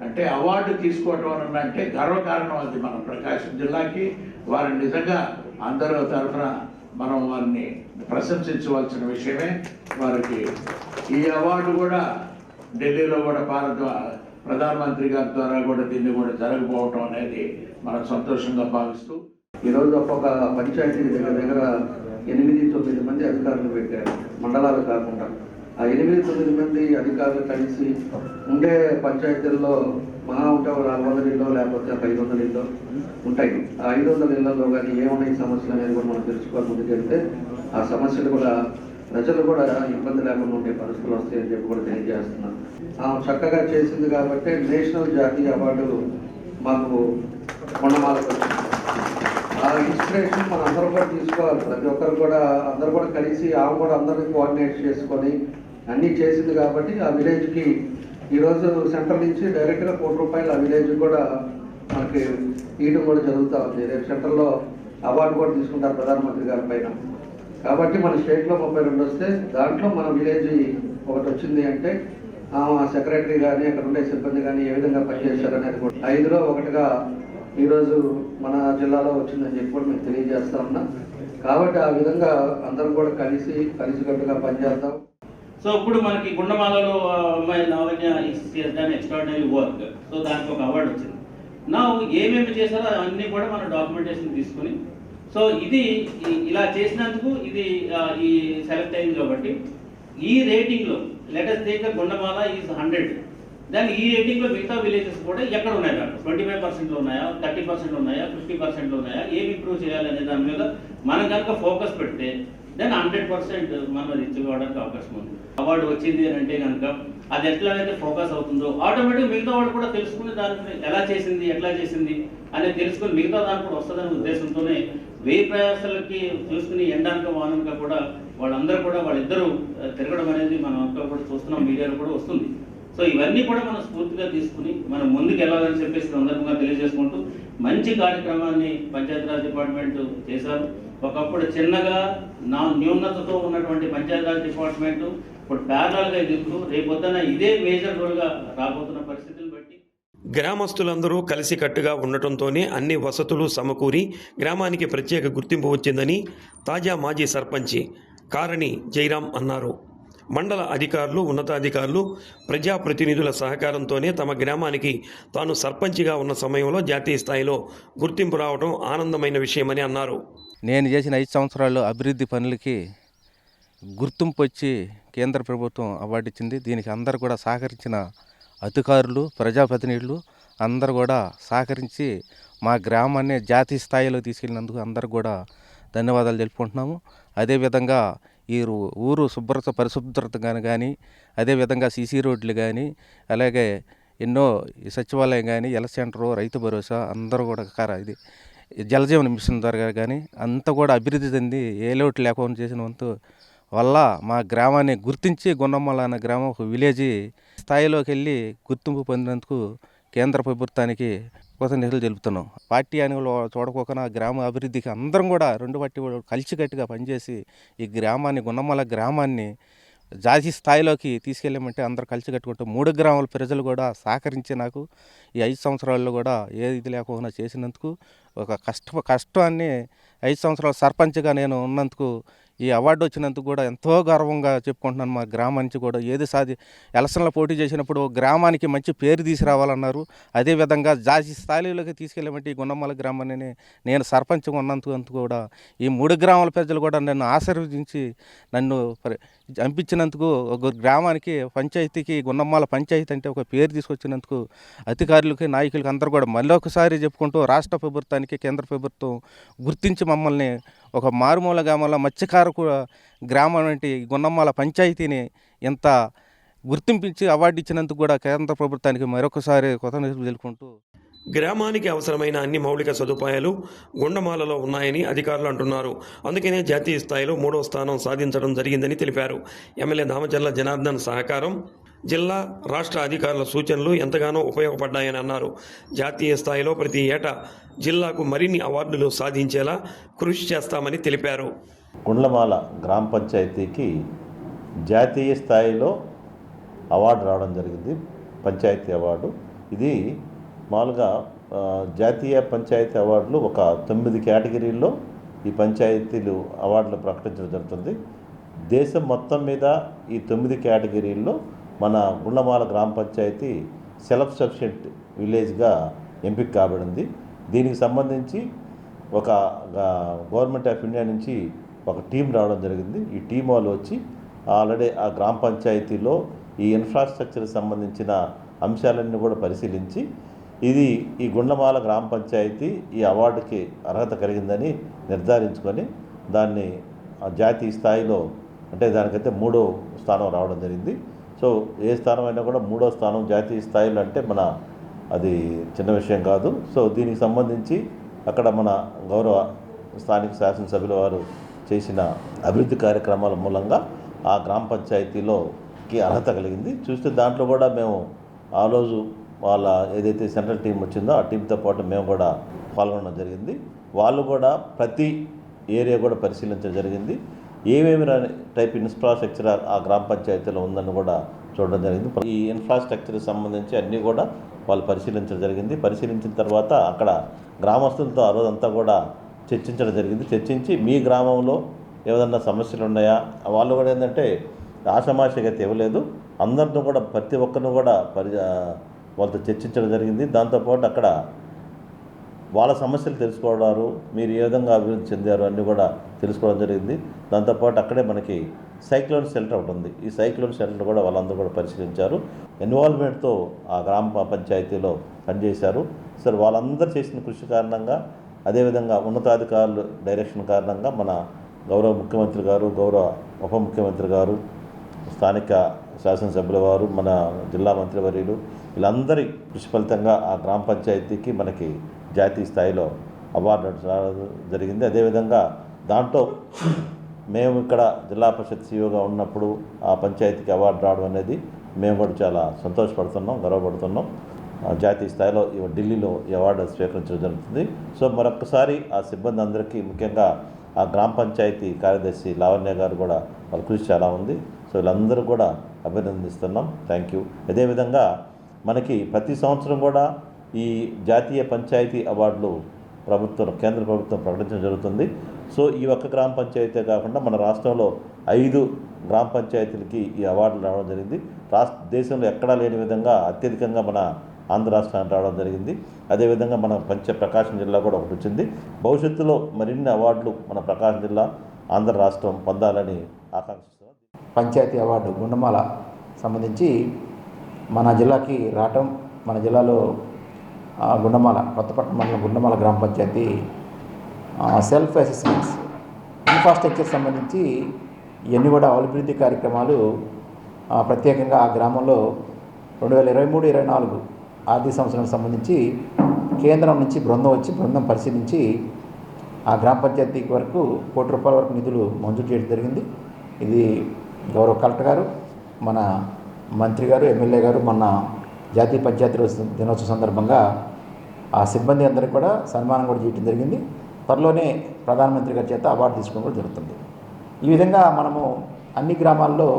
అంటే అవార్డు తీసుకోవటం అంటే గర్వకారణం అది మన ప్రకాశం జిల్లాకి. వారిని నిజంగా అందరూ తరఫున మనం వారిని ప్రశంసించవలసిన విషయమే. వారికి ఈ అవార్డు కూడా ఢిల్లీలో కూడా ప్రధానమంత్రి గారి ద్వారా కూడా దీన్ని కూడా జరగకపోవటం అనేది మనకు సంతోషంగా భావిస్తూ, ఈరోజు ఒక్కొక్క పంచాయతీ దగ్గర 8-9 మంది అధికారులు పెట్టారు, మండలాలు కాకుండా. ఆ 8-9 మంది అధికారులు కలిసి ఉండే పంచాయతీల్లో మహా ఉంటే 400 ఇళ్ళు లేకపోతే 500 ఇళ్ళు ఉంటాయి. ఆ 500 ఇళ్లలో కానీ ఏమున్నాయి సమస్యలు అనేది కూడా మనం తెలుసుకోవాలి. ముందుకెళ్తే ఆ సమస్యలు కూడా ప్రజలు కూడా ఇబ్బంది లేకుండా ఉండే పరిస్థితులు వస్తాయని చెప్పి కూడా తెలియజేస్తున్నాను. చక్కగా చేసింది కాబట్టి నేషనల్ జాతీయ అవార్డు మాకు గుండమాలకు వచ్చింది. ఆ ఇన్స్పిరేషన్ మనం అందరూ కూడా తీసుకోవాలి. ప్రతి ఒక్కరు కూడా అందరూ కూడా కలిసి ఆమె కూడా అందరినీ కోఆర్డినేట్ చేసుకొని అన్నీ చేసింది కాబట్టి ఆ విలేజ్కి ఈరోజు సెంటర్ నుంచి డైరెక్ట్గా ₹1 ఆ విలేజ్ కూడా మనకి ఇవ్వడం కూడా జరుగుతూ ఉంది. రేపు సెంటర్లో అవార్డు కూడా తీసుకుంటారు ప్రధానమంత్రి గారి పైన. కాబట్టి మన స్టేట్లో 32 వస్తే దాంట్లో మన విలేజ్ ఒకటి వచ్చింది అంటే సెక్రటరీ కానీ అక్కడ ఉండే సిబ్బంది కానీ ఏ విధంగా పనిచేశారనేది కూడా 5లో ఒకటిగా ఈరోజు మన జిల్లాలో వచ్చిందని చెప్పి కూడా మేము తెలియజేస్తా ఉన్నాం. కాబట్టి ఆ విధంగా అందరం కూడా కలిసికట్టుగా పనిచేద్దాం. సో ఇప్పుడు మనకి గుండమాలలో అమ్మాయి లావణ్య దాని ఎక్స్ట్రాడినరీ వర్క్, సో దానికి ఒక అవార్డు వచ్చింది. నా ఏమేమి చేశారో అన్నీ కూడా మన డాక్యుమెంటేషన్ తీసుకుని, సో ఇది ఇలా చేసినందుకు ఇది ఈ సెలెక్ట్ అయింది. కాబట్టి ఈ రేటింగ్లో లెటెస్ట్ టేక్ గుండమాల ఈజ్ 100, దాని ఈ రేటింగ్లో మిగతా విలేజెస్ కూడా ఎక్కడ ఉన్నాయి, దాంట్లో 25% ఉన్నాయా, 30% ఉన్నాయా, 50% ఉన్నాయా, ఏమి ఇంప్రూవ్ చేయాలనే దాని మీద మనం కనుక ఫోకస్ పెడితే దాన్ని 100% మనం అది ఇచ్చుకోవడానికి అవకాశం ఉంది. అవార్డు వచ్చింది అని అంటే కనుక అది ఎట్లయితే ఫోకస్ అవుతుందో ఆటోమేటిక్గా మిగతా వాళ్ళు కూడా తెలుసుకుని దాన్ని ఎలా చేసింది ఎట్లా చేసింది అనేది తెలుసుకుని మిగతా దానికి కూడా వస్తుందనే ఉద్దేశంతోనే 1000 ప్రయాసాలకి చూసుకుని ఎండాక వానక కూడా వాళ్ళందరూ కూడా వాళ్ళిద్దరూ తిరగడం అనేది మనం అంతా కూడా చూస్తున్నాం, మీడియాలో కూడా వస్తుంది. సో ఇవన్నీ కూడా మనం స్ఫూర్తిగా తీసుకుని మనం ముందుకు వెళ్ళాలని చెప్పేసి సందర్భంగా తెలియజేసుకుంటూ మంచి కార్యక్రమాన్ని పంచాయతీరాజ్ డిపార్ట్మెంట్ చేశారు. ఒకప్పుడు చిన్నగా న్యూనతతో ఉన్నటువంటి పంచాయతీరాజ్ డిపార్ట్మెంట్ ఇప్పుడు ప్యారలల్గా ఎదుగుతూ రేపొద్దున ఇదే మేజర్ రోల్గా రాబోతున్న పరిస్థితులను బట్టి గ్రామస్తులందరూ కలిసికట్టుగా ఉండటంతోనే అన్ని వసతులు సమకూరి గ్రామానికి ప్రత్యేక గుర్తింపు వచ్చిందని తాజా మాజీ సర్పంచి కారణి జయరాం అన్నారు. మండల అధికారులు, ఉన్నతాధికారులు, ప్రజాప్రతినిధుల సహకారంతోనే తమ గ్రామానికి తాను సర్పంచిగా ఉన్న సమయంలో జాతీయ స్థాయిలో గుర్తింపు రావడం ఆనందమైన విషయమని అన్నారు. నేను చేసిన 5 సంవత్సరాలు అభివృద్ధి పనులకి గుర్తింపు వచ్చి కేంద్ర ప్రభుత్వం అవార్డు ఇచ్చింది. దీనికి అందరూ కూడా సహకరించిన అధికారులు, ప్రజాప్రతినిధులు అందరూ కూడా సహకరించి మా గ్రామాన్ని జాతీయ స్థాయిలో తీసుకెళ్ళినందుకు అందరూ కూడా ధన్యవాదాలు తెలుపుకుంటున్నాము. అదేవిధంగా ఈ ఊరు పరిశుభ్రత కానీ అదేవిధంగా సీసీ రోడ్లు కానీ అలాగే ఎన్నో సచివాలయం కానీ ఎల్ సెంటరు, రైతు భరోసా అందరూ కూడా ఇది జలజీవన మిషన్ ద్వారా కానీ అంతా కూడా అభివృద్ధి చెంది ఏ లోటు లేకుండా చేసిన వంతు వల్ల మా గ్రామాన్ని గుర్తించి గుండమ్మల అనే గ్రామం ఒక విలేజ్ స్థాయిలోకి వెళ్ళి గుర్తింపు పొందినందుకు కేంద్ర ప్రభుత్వానికి కృతజ్ఞతలు తెలుపుతున్నాం. పార్టీ అని చూడకోకుండా గ్రామ అభివృద్ధికి అందరం కూడా 2 పార్టీ కలిసికట్టుగా పనిచేసి ఈ గ్రామాన్ని గుండమ్మల గ్రామాన్ని జాతీయ స్థాయిలోకి తీసుకెళ్ళామంటే అందరూ కలిసి కట్టుకుంటూ 3 గ్రామాల ప్రజలు కూడా సహకరించి నాకు ఈ 5 సంవత్సరాల్లో కూడా ఏది లేకుండా చేసినందుకు ఒక కష్టాన్ని 5 సంవత్సరాల సర్పంచ్గా నేను ఉన్నందుకు ఈ అవార్డు వచ్చినందుకు కూడా ఎంతో గర్వంగా చెప్పుకుంటున్నాను. మా గ్రామం నుంచి కూడా ఎలక్షన్లో పోటీ చేసినప్పుడు గ్రామానికి మంచి పేరు తీసుకురావాలన్నారు. అదేవిధంగా జాతీయ స్థాయిలోకి తీసుకెళ్ళామంటే ఈ గుండమ్మల గ్రామాన్ని నేను సర్పంచ్గా ఉన్నందుకు కూడా ఈ 3 గ్రామాల ప్రజలు కూడా నన్ను ఆశీర్వదించి నన్ను పంపించినందుకు ఒక గ్రామానికి పంచాయతీకి గుండమ్మల పంచాయతీ అంటే ఒక పేరు తీసుకొచ్చినందుకు అధికారులకి, నాయకులకి అందరూ కూడా మళ్ళీ ఒకసారి చెప్పుకుంటూ రాష్ట్ర ప్రభుత్వానికి, కేంద్ర ప్రభుత్వం గుర్తించి మమ్మల్ని ఒక మారుమూల గ్రామంలో మత్స్యకార గ్రామం వంటి గుండమ్మల పంచాయతీని ఎంత గుర్తింపించి అవార్డు ఇచ్చినందుకు కూడా కేంద్ర ప్రభుత్వానికి మరొకసారి కృతజ్ఞతలు తెలుపుకుంటూ గ్రామానికి అవసరమైన అన్ని మౌలిక సదుపాయాలు గుండమాలలో ఉన్నాయని అధికారులు అంటున్నారు. అందుకనే జాతీయ స్థాయిలో 3వ స్థానం సాధించడం జరిగిందని తెలిపారు. ఎమ్మెల్యే దామచర్ల జనార్దన్ సహకారం, జిల్లా, రాష్ట్ర అధికారుల సూచనలు ఎంతగానో ఉపయోగపడ్డాయని అన్నారు. జాతీయ స్థాయిలో ప్రతి ఏటా జిల్లాకు మరిన్ని అవార్డులు సాధించేలా కృషి చేస్తామని తెలిపారు. గుండ్లమాల గ్రామ పంచాయతీకి జాతీయ స్థాయిలో అవార్డు రావడం జరిగింది, పంచాయతీ అవార్డు. ఇది మామూలుగా జాతీయ పంచాయతీ అవార్డులు ఒక 9 కేటగిరీల్లో ఈ పంచాయతీలు అవార్డులు ప్రకటించడం జరుగుతుంది. దేశం మొత్తం మీద ఈ 9 కేటగిరీల్లో మన గుండ్లమాల గ్రామ పంచాయతీ సెల్ఫ్ సఫిషియెంట్ విలేజ్గా ఎంపిక కాబడింది. దీనికి సంబంధించి ఒక గవర్నమెంట్ ఆఫ్ ఇండియా నుంచి ఒక టీం రావడం జరిగింది. ఈ టీం వాళ్ళు వచ్చి ఆల్రెడీ ఆ గ్రామ పంచాయతీలో ఈ ఇన్ఫ్రాస్ట్రక్చర్కి సంబంధించిన అంశాలన్నీ కూడా పరిశీలించి ఈ గుండ్లమాల గ్రామ పంచాయతీ ఈ అవార్డుకి అర్హత కలిగిందని నిర్ధారించుకొని దాన్ని జాతీయ స్థాయిలో అంటే దానికైతే 3వ స్థానం రావడం జరిగింది. సో ఏ స్థానం అయినా కూడా 3వ స్థానం జాతీయ స్థాయిలో అంటే అది చిన్న విషయం కాదు. సో దీనికి సంబంధించి అక్కడ మన గౌరవ స్థానిక శాసనసభ్యుల వారు చేసిన అభివృద్ధి కార్యక్రమాల మూలంగా ఆ గ్రామ పంచాయతీలోకి అర్హత కలిగింది. చూస్తే దాంట్లో కూడా మేము ఆ రోజు వాళ్ళ ఏదైతే సెంట్రల్ టీం వచ్చిందో ఆ టీంతో పాటు మేము కూడా పాల్గొనడం జరిగింది. వాళ్ళు కూడా ప్రతి ఏరియా కూడా పరిశీలించడం జరిగింది. ఏమేమి టైప్ ఇన్ఫ్రాస్ట్రక్చర్ ఆ గ్రామ పంచాయతీలో ఉందని కూడా చూడడం జరిగింది. ఈ ఇన్ఫ్రాస్ట్రక్చర్కి సంబంధించి అన్నీ కూడా వాళ్ళు పరిశీలించడం జరిగింది. పరిశీలించిన తర్వాత అక్కడ గ్రామస్తులతో ఆ రోజంతా కూడా చర్చించడం జరిగింది. చర్చించి మీ గ్రామంలో ఏదన్నా సమస్యలు ఉన్నాయా, వాళ్ళు కూడా ఏంటంటే ఆషామాషిగా ఇవ్వలేదు, అందరితో కూడా ప్రతి ఒక్కరిని కూడా వాళ్ళతో చర్చించడం జరిగింది. దాంతోపాటు అక్కడ వాళ్ళ సమస్యలు తెలుసుకోవడారు, మీరు ఏ విధంగా అభివృద్ధి చెందారు అన్నీ కూడా తెలుసుకోవడం జరిగింది. దాంతోపాటు అక్కడే మనకి సైక్లోన్ షెల్టర్ ఒకటి ఉంది. ఈ సైక్లోన్ షెల్టర్ కూడా వాళ్ళందరూ కూడా పరిశీలించారు. ఇన్వాల్వ్మెంట్తో ఆ గ్రామ పంచాయతీలో పనిచేశారు. సరే, వాళ్ళందరూ చేసిన కృషి కారణంగా, అదేవిధంగా ఉన్నతాధికారులు డైరెక్షన్ కారణంగా మన గౌరవ ముఖ్యమంత్రి గారు, గౌరవ ఉప ముఖ్యమంత్రి గారు, స్థానిక శాసనసభ్యుల వారు, మన జిల్లా మంత్రివర్యులు, వీళ్ళందరి కృషి ఫలితంగా ఆ గ్రామ పంచాయతీకి మనకి జాతీయ స్థాయిలో అవార్డు రావడం జరిగింది. అదేవిధంగా దాంట్లో మేము ఇక్కడ జిల్లా పరిషత్ సీఈఓగా ఉన్నప్పుడు ఆ పంచాయతీకి అవార్డు రావడం అనేది మేము కూడా చాలా సంతోషపడుతున్నాం, గర్వపడుతున్నాం. జాతీయ స్థాయిలో ఢిల్లీలో ఈ అవార్డు స్వీకరించడం జరుగుతుంది. సో మరొకసారి ఆ సిబ్బంది అందరికీ, ముఖ్యంగా ఆ గ్రామ పంచాయతీ కార్యదర్శి లావణ్య గారు కూడా వాళ్ళ కృషి చాలా ఉంది. సో వీళ్ళందరూ కూడా అభినందిస్తున్నాం. Thank you. అదేవిధంగా మనకి ప్రతి సంవత్సరం కూడా ఈ జాతీయ పంచాయతీ అవార్డులు కేంద్ర ప్రభుత్వం ప్రకటించడం జరుగుతుంది. సో ఈ ఒక్క గ్రామ పంచాయతీ కాకుండా మన రాష్ట్రంలో 5 గ్రామ పంచాయతీలకి ఈ అవార్డులు రావడం జరిగింది. దేశంలో ఎక్కడా లేని విధంగా అత్యధికంగా మన ఆంధ్ర రాష్ట్రానికి రావడం జరిగింది. అదేవిధంగా మన ప్రకాశం జిల్లా కూడా ఒకటి వచ్చింది. భవిష్యత్తులో మరిన్ని అవార్డులు మన ప్రకాశం జిల్లా, ఆంధ్ర రాష్ట్రం పొందాలని ఆకాంక్షిస్తున్నాం. పంచాయతీ అవార్డు గుండమాల సంబంధించి మన జిల్లాకి రావటం, మన జిల్లాలో గుండమాల, కొత్తపట్నం మండలం గుండమాల గ్రామ పంచాయతీ సెల్ఫ్ అసెస్మెంట్స్, ఇన్ఫ్రాస్ట్రక్చర్ సంబంధించి ఇవన్నీ కూడా అభివృద్ధి కార్యక్రమాలు ప్రత్యేకంగా ఆ గ్రామంలో 2023-24 ఆర్థిక సంవత్సరానికి సంబంధించి కేంద్రం నుంచి బృందం పరిశీలించి ఆ గ్రామ పంచాయతీకి వరకు ₹1 కోటి వరకు నిధులు మంజూరు చేయడం జరిగింది. ఇది గౌరవ కలెక్టర్ గారు, మన మంత్రి గారు, ఎమ్మెల్యే గారు మొన్న జాతీయ పంచాయతీ దినోత్సవం సందర్భంగా ఆ సిబ్బంది అందరికీ కూడా సన్మానం కూడా చేయడం జరిగింది. త్వరలోనే ప్రధానమంత్రి గారి చేత అవార్డు తీసుకోవడం కూడా జరుగుతుంది. ఈ విధంగా మనము అన్ని గ్రామాల్లో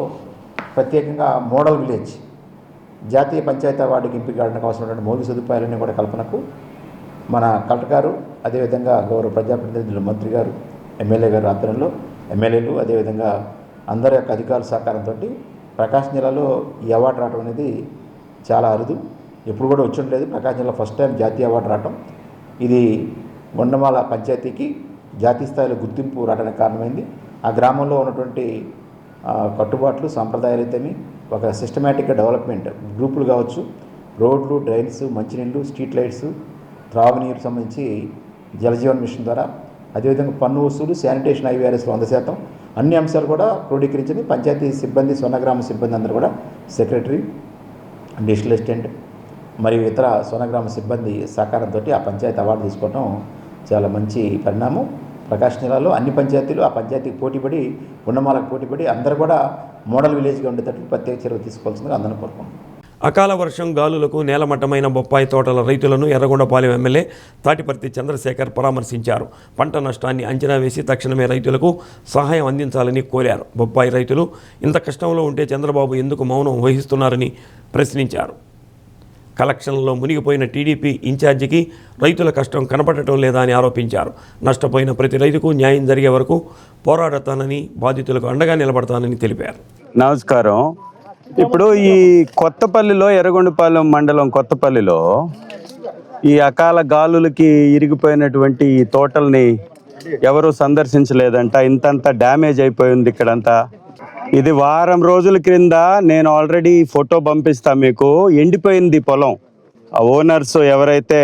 ప్రత్యేకంగా మోడల్ విలేజ్ జాతీయ పంచాయతీ అవార్డుకి ఎంపిక కావడానికి అవసరమైనటువంటి మౌలిక సదుపాయాలన్నీ కూడా కల్పనకు మన కలెక్టర్ గారు, అదేవిధంగా గౌరవ ప్రజాప్రతినిధులు, మంత్రి గారు, ఎమ్మెల్యే గారు ఆధ్వర్యంలో ఎమ్మెల్యేలు, అదేవిధంగా అందరి యొక్క అధికారుల సహకారంతో ప్రకాశం జిల్లాలో ఈ అవార్డు రావడం అనేది చాలా అరుదు, ఎప్పుడు కూడా వచ్చి ఉండలేదు. ప్రకాశం జిల్లా ఫస్ట్ టైం జాతీయ అవార్డు రావడం, ఇది గుండమాల పంచాయతీకి జాతీయ స్థాయిలో గుర్తింపు రావడానికి కారణమైంది. ఆ గ్రామంలో ఉన్నటువంటి కట్టుబాట్లు, సాంప్రదాయాలు అయితేమి, ఒక సిస్టమేటిక్గా డెవలప్మెంట్, గ్రూపులు కావచ్చు, రోడ్లు, డ్రైన్స్, మంచినీళ్ళు, స్ట్రీట్ లైట్స్, త్రాగునీరు సంబంధించి జలజీవన్ మిషన్ ద్వారా, అదేవిధంగా పన్ను వసూలు, శానిటేషన్, IVRS 100%, అన్ని అంశాలు కూడా క్రోడీకరించింది. పంచాయతీ సిబ్బంది, స్వర్ణగ్రామ సిబ్బంది అందరూ కూడా సెక్రటరీ, డిజిటల్ అసిస్టెంట్ మరియు ఇతర స్వర్ణగ్రామ సిబ్బంది సహకారంతో ఆ పంచాయతీ అవార్డు తీసుకోవడం చాలా మంచి పరిణామం. ప్రకాశం జిల్లాలో అన్ని పంచాయతీలు ఆ పంచాయతీకి పోటీపడి, గుండమాలకు పోటీపడి అందరూ కూడా మోడల్ విలేజ్గా ఉండేటట్టు ప్రత్యేక చర్యలు తీసుకోవాల్సిందిగా అందరిని కోరుకుంటున్నాం. అకాల వర్షం గాలులకు నేలమట్టమైన బొప్పాయి తోటల రైతులను ఎర్రగొండపాలెం ఎమ్మెల్యే తాటిపర్తి చంద్రశేఖర్ పరామర్శించారు. పంట నష్టాన్ని అంచనా వేసి తక్షణమే రైతులకు సహాయం అందించాలని కోరారు. బొప్పాయి రైతులు ఇంత కష్టంలో ఉంటే చంద్రబాబు ఎందుకు మౌనం వహిస్తున్నారని ప్రశ్నించారు. కలెక్షన్లలో మునిగిపోయిన టీడీపీ ఇన్ఛార్జికి రైతుల కష్టం కనపడటం లేదా అని ఆరోపించారు. నష్టపోయిన ప్రతి రైతుకు న్యాయం జరిగే వరకు పోరాడతానని, బాధితులకు అండగా నిలబడతానని తెలిపారు. నమస్కారం. ఇప్పుడు ఈ కొత్తపల్లిలో, ఎర్రగొండపాలెం మండలం కొత్తపల్లిలో ఈ అకాల గాలులకి ఇరిగిపోయినటువంటి ఈ తోటల్ని ఎవరు సందర్శించలేదంట. ఇంతంత డ్యామేజ్ అయిపోయింది ఇక్కడంతా. ఇది వారం రోజుల క్రింద నేను ఆల్రెడీ ఫోటో పంపిస్తా మీకు. ఎండిపోయింది పొలం. ఆ ఓనర్స్ ఎవరైతే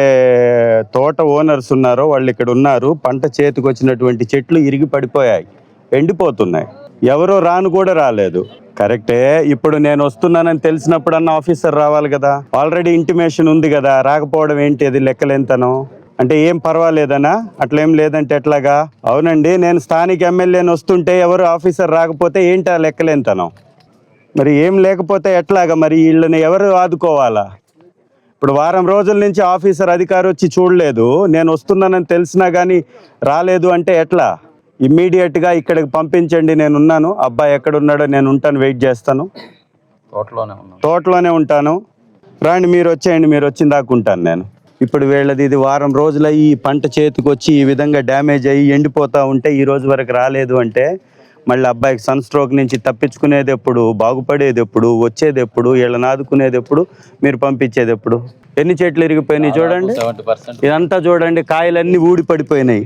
తోట ఓనర్స్ ఉన్నారో వాళ్ళు ఇక్కడ ఉన్నారు. పంట చేతికి వచ్చినటువంటి చెట్లు ఇరిగి పడిపోయాయి, ఎండిపోతున్నాయి. ఎవరో రాను కూడా రాలేదు. కరెక్టే, ఇప్పుడు నేను వస్తున్నానని తెలిసినప్పుడన్నా ఆఫీసర్ రావాలి కదా. ఆల్రెడీ ఇంటిమేషన్ ఉంది కదా, రాకపోవడం ఏంటి? అది లెక్కలేంతనం అంటే ఏం పర్వాలేదనా? అట్లేం లేదంటే ఎట్లాగా? అవునండి, నేను స్థానిక ఎమ్మెల్యేని వస్తుంటే ఎవరు ఆఫీసర్ రాకపోతే ఏంటి ఆ లెక్కలేంతనం? మరి ఏం లేకపోతే ఎట్లాగా? మరి వీళ్ళని ఎవరు ఆదుకోవాలా? ఇప్పుడు వారం రోజుల నుంచి ఆఫీసర్ అధికారి వచ్చి చూడలేదు, నేను వస్తున్నానని తెలిసినా కానీ రాలేదు అంటే ఎట్లా? ఇమ్మీడియట్గా ఇక్కడికి పంపించండి, నేను ఉన్నాను. అబ్బాయి ఎక్కడున్నాడో నేను ఉంటాను, వెయిట్ చేస్తాను. తోటలోనే ఉంటాను. రాండి, మీరు వచ్చేయండి, మీరు వచ్చిన దాకా ఉంటాను నేను. ఇప్పుడు వీళ్ళది ఇది వారం రోజుల ఈ పంట చేతికి వచ్చి ఈ విధంగా డ్యామేజ్ అయ్యి ఎండిపోతూ ఉంటే ఈ రోజు వరకు రాలేదు అంటే మళ్ళీ అబ్బాయికి సన్ స్ట్రోక్ నుంచి తప్పించుకునేది ఎప్పుడు, బాగుపడేది ఎప్పుడు, వచ్చేది ఎప్పుడు, వీళ్ళని ఆదుకునేది ఎప్పుడు, మీరు పంపించేది ఎప్పుడు? ఎన్ని చెట్లు ఇరిగిపోయినాయి చూడండి, ఇదంతా చూడండి, కాయలన్నీ ఊడి పడిపోయినాయి.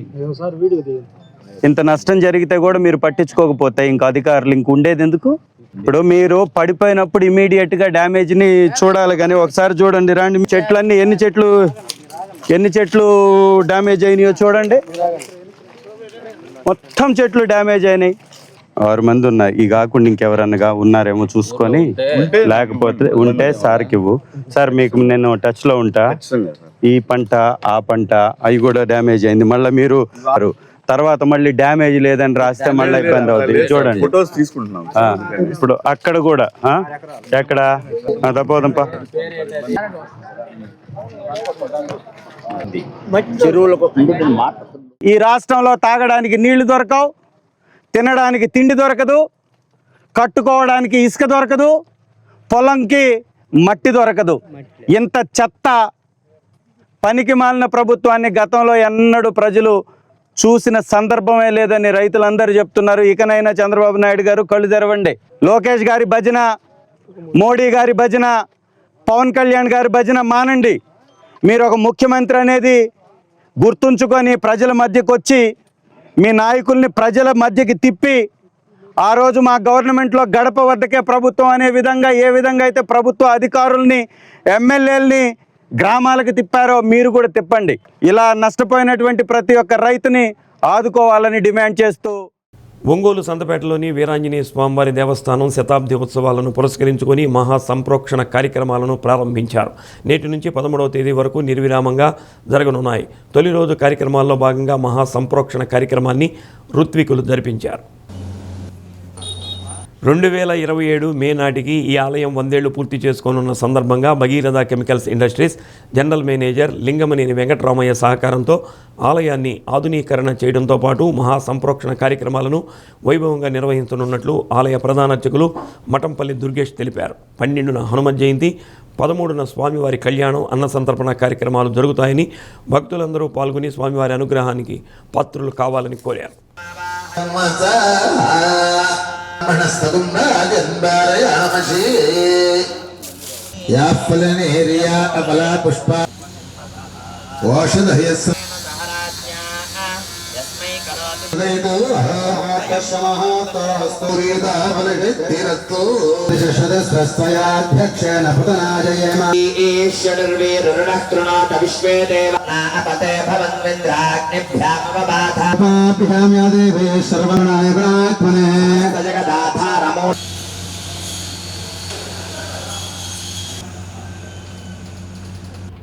ఇంత నష్టం జరిగితే కూడా మీరు పట్టించుకోకపోతే ఇంకా అధికారులు ఇంక ఉండేది ఎందుకు? ఇప్పుడు మీరు పడిపోయినప్పుడు ఇమీడియట్గా డ్యామేజ్ని చూడాలి. కానీ ఒకసారి చూడండి, రండి, చెట్లన్నీ ఎన్ని చెట్లు డ్యామేజ్ అయినాయో చూడండి. మొత్తం చెట్లు డ్యామేజ్ అయినాయి. 6 మంది ఉన్నాయి. ఈ కాకుండా ఇంకెవరన్నా ఉన్నారేమో చూసుకొని, లేకపోతే ఉంటే సార్కి ఇవ్వు. సార్ మీకు నేను టచ్లో ఉంటా. ఈ పంట ఆ పంట అవి కూడా డ్యామేజ్ అయింది. మళ్ళీ మీరు తర్వాత మళ్ళీ డ్యామేజ్ లేదని రాస్తే మళ్ళీ ఇబ్బంది అవుతుంది. చూడండి, ఇప్పుడు అక్కడ కూడా ఎక్కడ తప్పదంపా ఈ రాష్ట్రంలో తాగడానికి నీళ్లు దొరకవు, తినడానికి తిండి దొరకదు, కట్టుకోవడానికి ఇసుక దొరకదు, పొలంకి మట్టి దొరకదు. ఇంత చెత్త పనికి మాలిన ప్రభుత్వాన్ని గతంలో ఎన్నడూ ప్రజలు చూసిన సందర్భమే లేదని రైతులందరూ చెప్తున్నారు. ఇకనైనా చంద్రబాబు నాయుడు గారు కళ్ళు తెరవండి. లోకేష్ గారి భజన, మోడీ గారి భజన, పవన్ కళ్యాణ్ గారి భజన మానండి. మీరు ఒక ముఖ్యమంత్రి అనేది గుర్తుంచుకొని ప్రజల మధ్యకు వచ్చి మీ నాయకుల్ని ప్రజల మధ్యకి తిప్పి ఆ రోజు మా గవర్నమెంట్లో గడప వద్దకే ప్రభుత్వం అనే విధంగా ఏ విధంగా అయితే ప్రభుత్వ అధికారుల్ని, ఎమ్మెల్యేలని గ్రామాలకు తిప్పారో మీరు కూడా తిప్పండి. ఇలా నష్టపోయినటువంటి ప్రతి ఒక్క రైతుని ఆదుకోవాలని డిమాండ్ చేస్తూ ఒంగోలు సంతపేటలోని వీరాంజనేయ స్వామివారి దేవస్థానం శతాబ్ది ఉత్సవాలను పురస్కరించుకొని మహా సంప్రోక్షణ కార్యక్రమాలను ప్రారంభించారు. నేటి నుంచి 13వ తేదీ వరకు నిర్విరామంగా జరగనున్నాయి. తొలి రోజు కార్యక్రమాల్లో భాగంగా మహా సంప్రోక్షణ కార్యక్రమాన్ని ఋత్వికులు జరిపించారు. 2027 మే నాటికి ఈ ఆలయం 100 ఏళ్లు పూర్తి చేసుకోనున్న సందర్భంగా Bhagiratha chemicals industries general manager Lingamaneni Venkataramaiah సహకారంతో ఆలయాన్ని ఆధునీకరణ చేయడంతో పాటు మహా సంప్రోక్షణ కార్యక్రమాలను వైభవంగా నిర్వహించనున్నట్లు ఆలయ ప్రధాన అర్చకులు మఠంపల్లి దుర్గేష్ తెలిపారు. 12న హనుమత్ జయంతి, 13న స్వామివారి కళ్యాణం, అన్న సంతర్పణ కార్యక్రమాలు జరుగుతాయని భక్తులందరూ పాల్గొని స్వామివారి అనుగ్రహానికి పాత్రులు కావాలని కోరారు.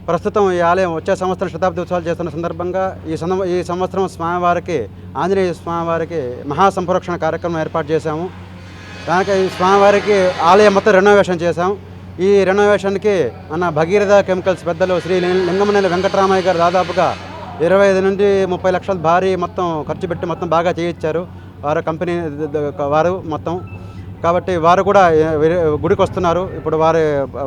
ప్రస్తుతం ఈ ఆలయం వచ్చే సంవత్సరం శతాబ్ది ఉత్సవాలు చేస్తున్న సందర్భంగా ఈ సంవత్సరం స్వామివారికి, ఆంజనేయ స్వామివారికి మహాసంప్రోక్షణ కార్యక్రమం ఏర్పాటు చేశాము. దానికి ఈ స్వామివారికి ఆలయం మొత్తం రెనోవేషన్ చేశాం. ఈ రెనోవేషన్కి మన భగీరథ కెమికల్స్ పెద్దలు శ్రీ లింగమనేని వెంకటరామయ్య గారు దాదాపుగా 25 నుండి 30 లక్షల భారీ మొత్తం ఖర్చు పెట్టి మొత్తం బాగా చేయించారు వారు, కంపెనీ వారు మొత్తం. కాబట్టి వారు కూడా గుడికి వస్తున్నారు. ఇప్పుడు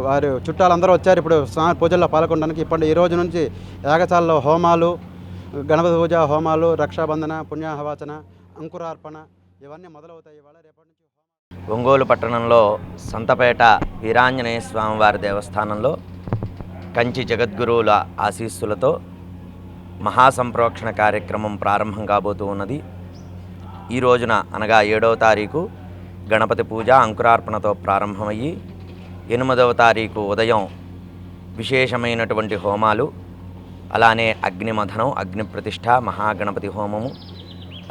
వారి చుట్టాలందరూ వచ్చారు ఇప్పుడు స్వామి పూజల్లో పాల్గొనడానికి. ఇప్పుడు ఈ రోజు నుంచి యాగశాలలో హోమాలు, గణపతి పూజ హోమాలు, రక్షాబంధన, పుణ్యాహవాచన, అంకురార్పణ ఇవన్నీ మొదలవుతాయి. ఇవాళ రేపటి నుంచి ఒంగోలు పట్టణంలో సంతపేట వీరాంజనేయ స్వామివారి దేవస్థానంలో కంచి జగద్గురువుల ఆశీస్సులతో మహాసంప్రోక్షణ కార్యక్రమం ప్రారంభం కాబోతూ ఉన్నది. ఈ రోజున అనగా 7వ తారీఖు గణపతి పూజ అంకురార్పణతో ప్రారంభమయ్యి 8వ తారీఖు ఉదయం విశేషమైనటువంటి హోమాలు, అలానే అగ్నిమథనం, అగ్ని ప్రతిష్ఠ, మహాగణపతి హోమము,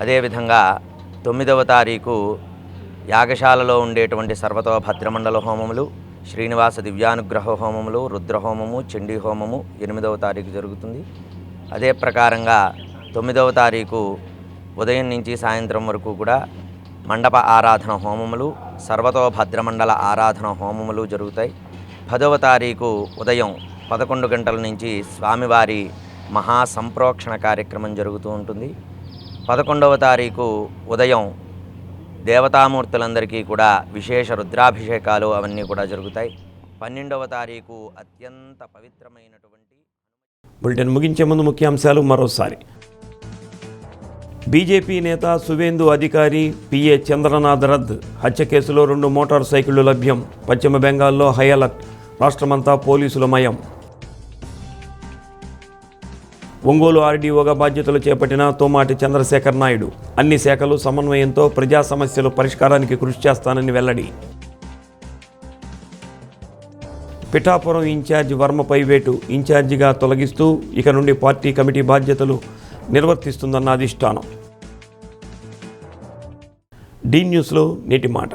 అదేవిధంగా 9వ తారీఖు యాగశాలలో ఉండేటువంటి సర్వతోభద్రమండల హోమములు, శ్రీనివాస దివ్యానుగ్రహ హోమములు, రుద్రహోమము, చండీ హోమము 8వ తారీఖు జరుగుతుంది. అదే ప్రకారంగా 9వ తారీఖు ఉదయం నుంచి సాయంత్రం వరకు కూడా మండప ఆరాధన హోమములు, సర్వతోభద్రమండల ఆరాధన హోమములు జరుగుతాయి. 10వ తారీఖు ఉదయం 11 గంటల నుంచి స్వామివారి మహాసంప్రోక్షణ కార్యక్రమం జరుగుతూ ఉంటుంది. 11వ తారీఖు ఉదయం దేవతామూర్తులందరికీ కూడా విశేష రుద్రాభిషేకాలు అవన్నీ కూడా జరుగుతాయి. 12వ తారీఖు అత్యంత పవిత్రమైనటువంటి. బులెటిన్ ముగించే ముందు ముఖ్యాంశాలు మరోసారి. బీజేపీ నేత సువేందు అధికారి పిఏ చంద్రనాథ్ రథ్ హత్య కేసులో 2 మోటార్ సైకిళ్లు లభ్యం. పశ్చిమ బెంగాల్లో హై అలర్ట్. రాష్ట్రమంతా పోలీసుల మయం. ఒంగోలు ఆర్డీఓగా బాధ్యతలు చేపట్టిన తోమాటి చంద్రశేఖర్ నాయుడు అన్ని శాఖలు సమన్వయంతో ప్రజా సమస్యల పరిష్కారానికి కృషి చేస్తానని వెల్లడి. పిఠాపురం ఇన్ఛార్జ్ వర్మపై వేటు ఇన్ఛార్జిగా తొలగిస్తూ ఇక నుండి పార్టీ కమిటీ బాధ్యతలు నిర్వర్తిస్తుందన్న అధిష్టానం. డి న్యూస్లో నేటి మాట.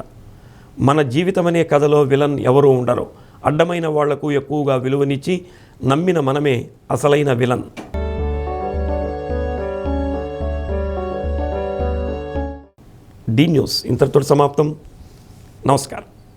మన జీవితమనే కథలో విలన్ ఎవరూ ఉండరు. అడ్డమైన వాళ్లకు ఎక్కువగా విలువనిచ్చి నమ్మిన మనమే అసలైన విలన్. డి న్యూస్ ఇంతటితో సమాప్తం. నమస్కారం.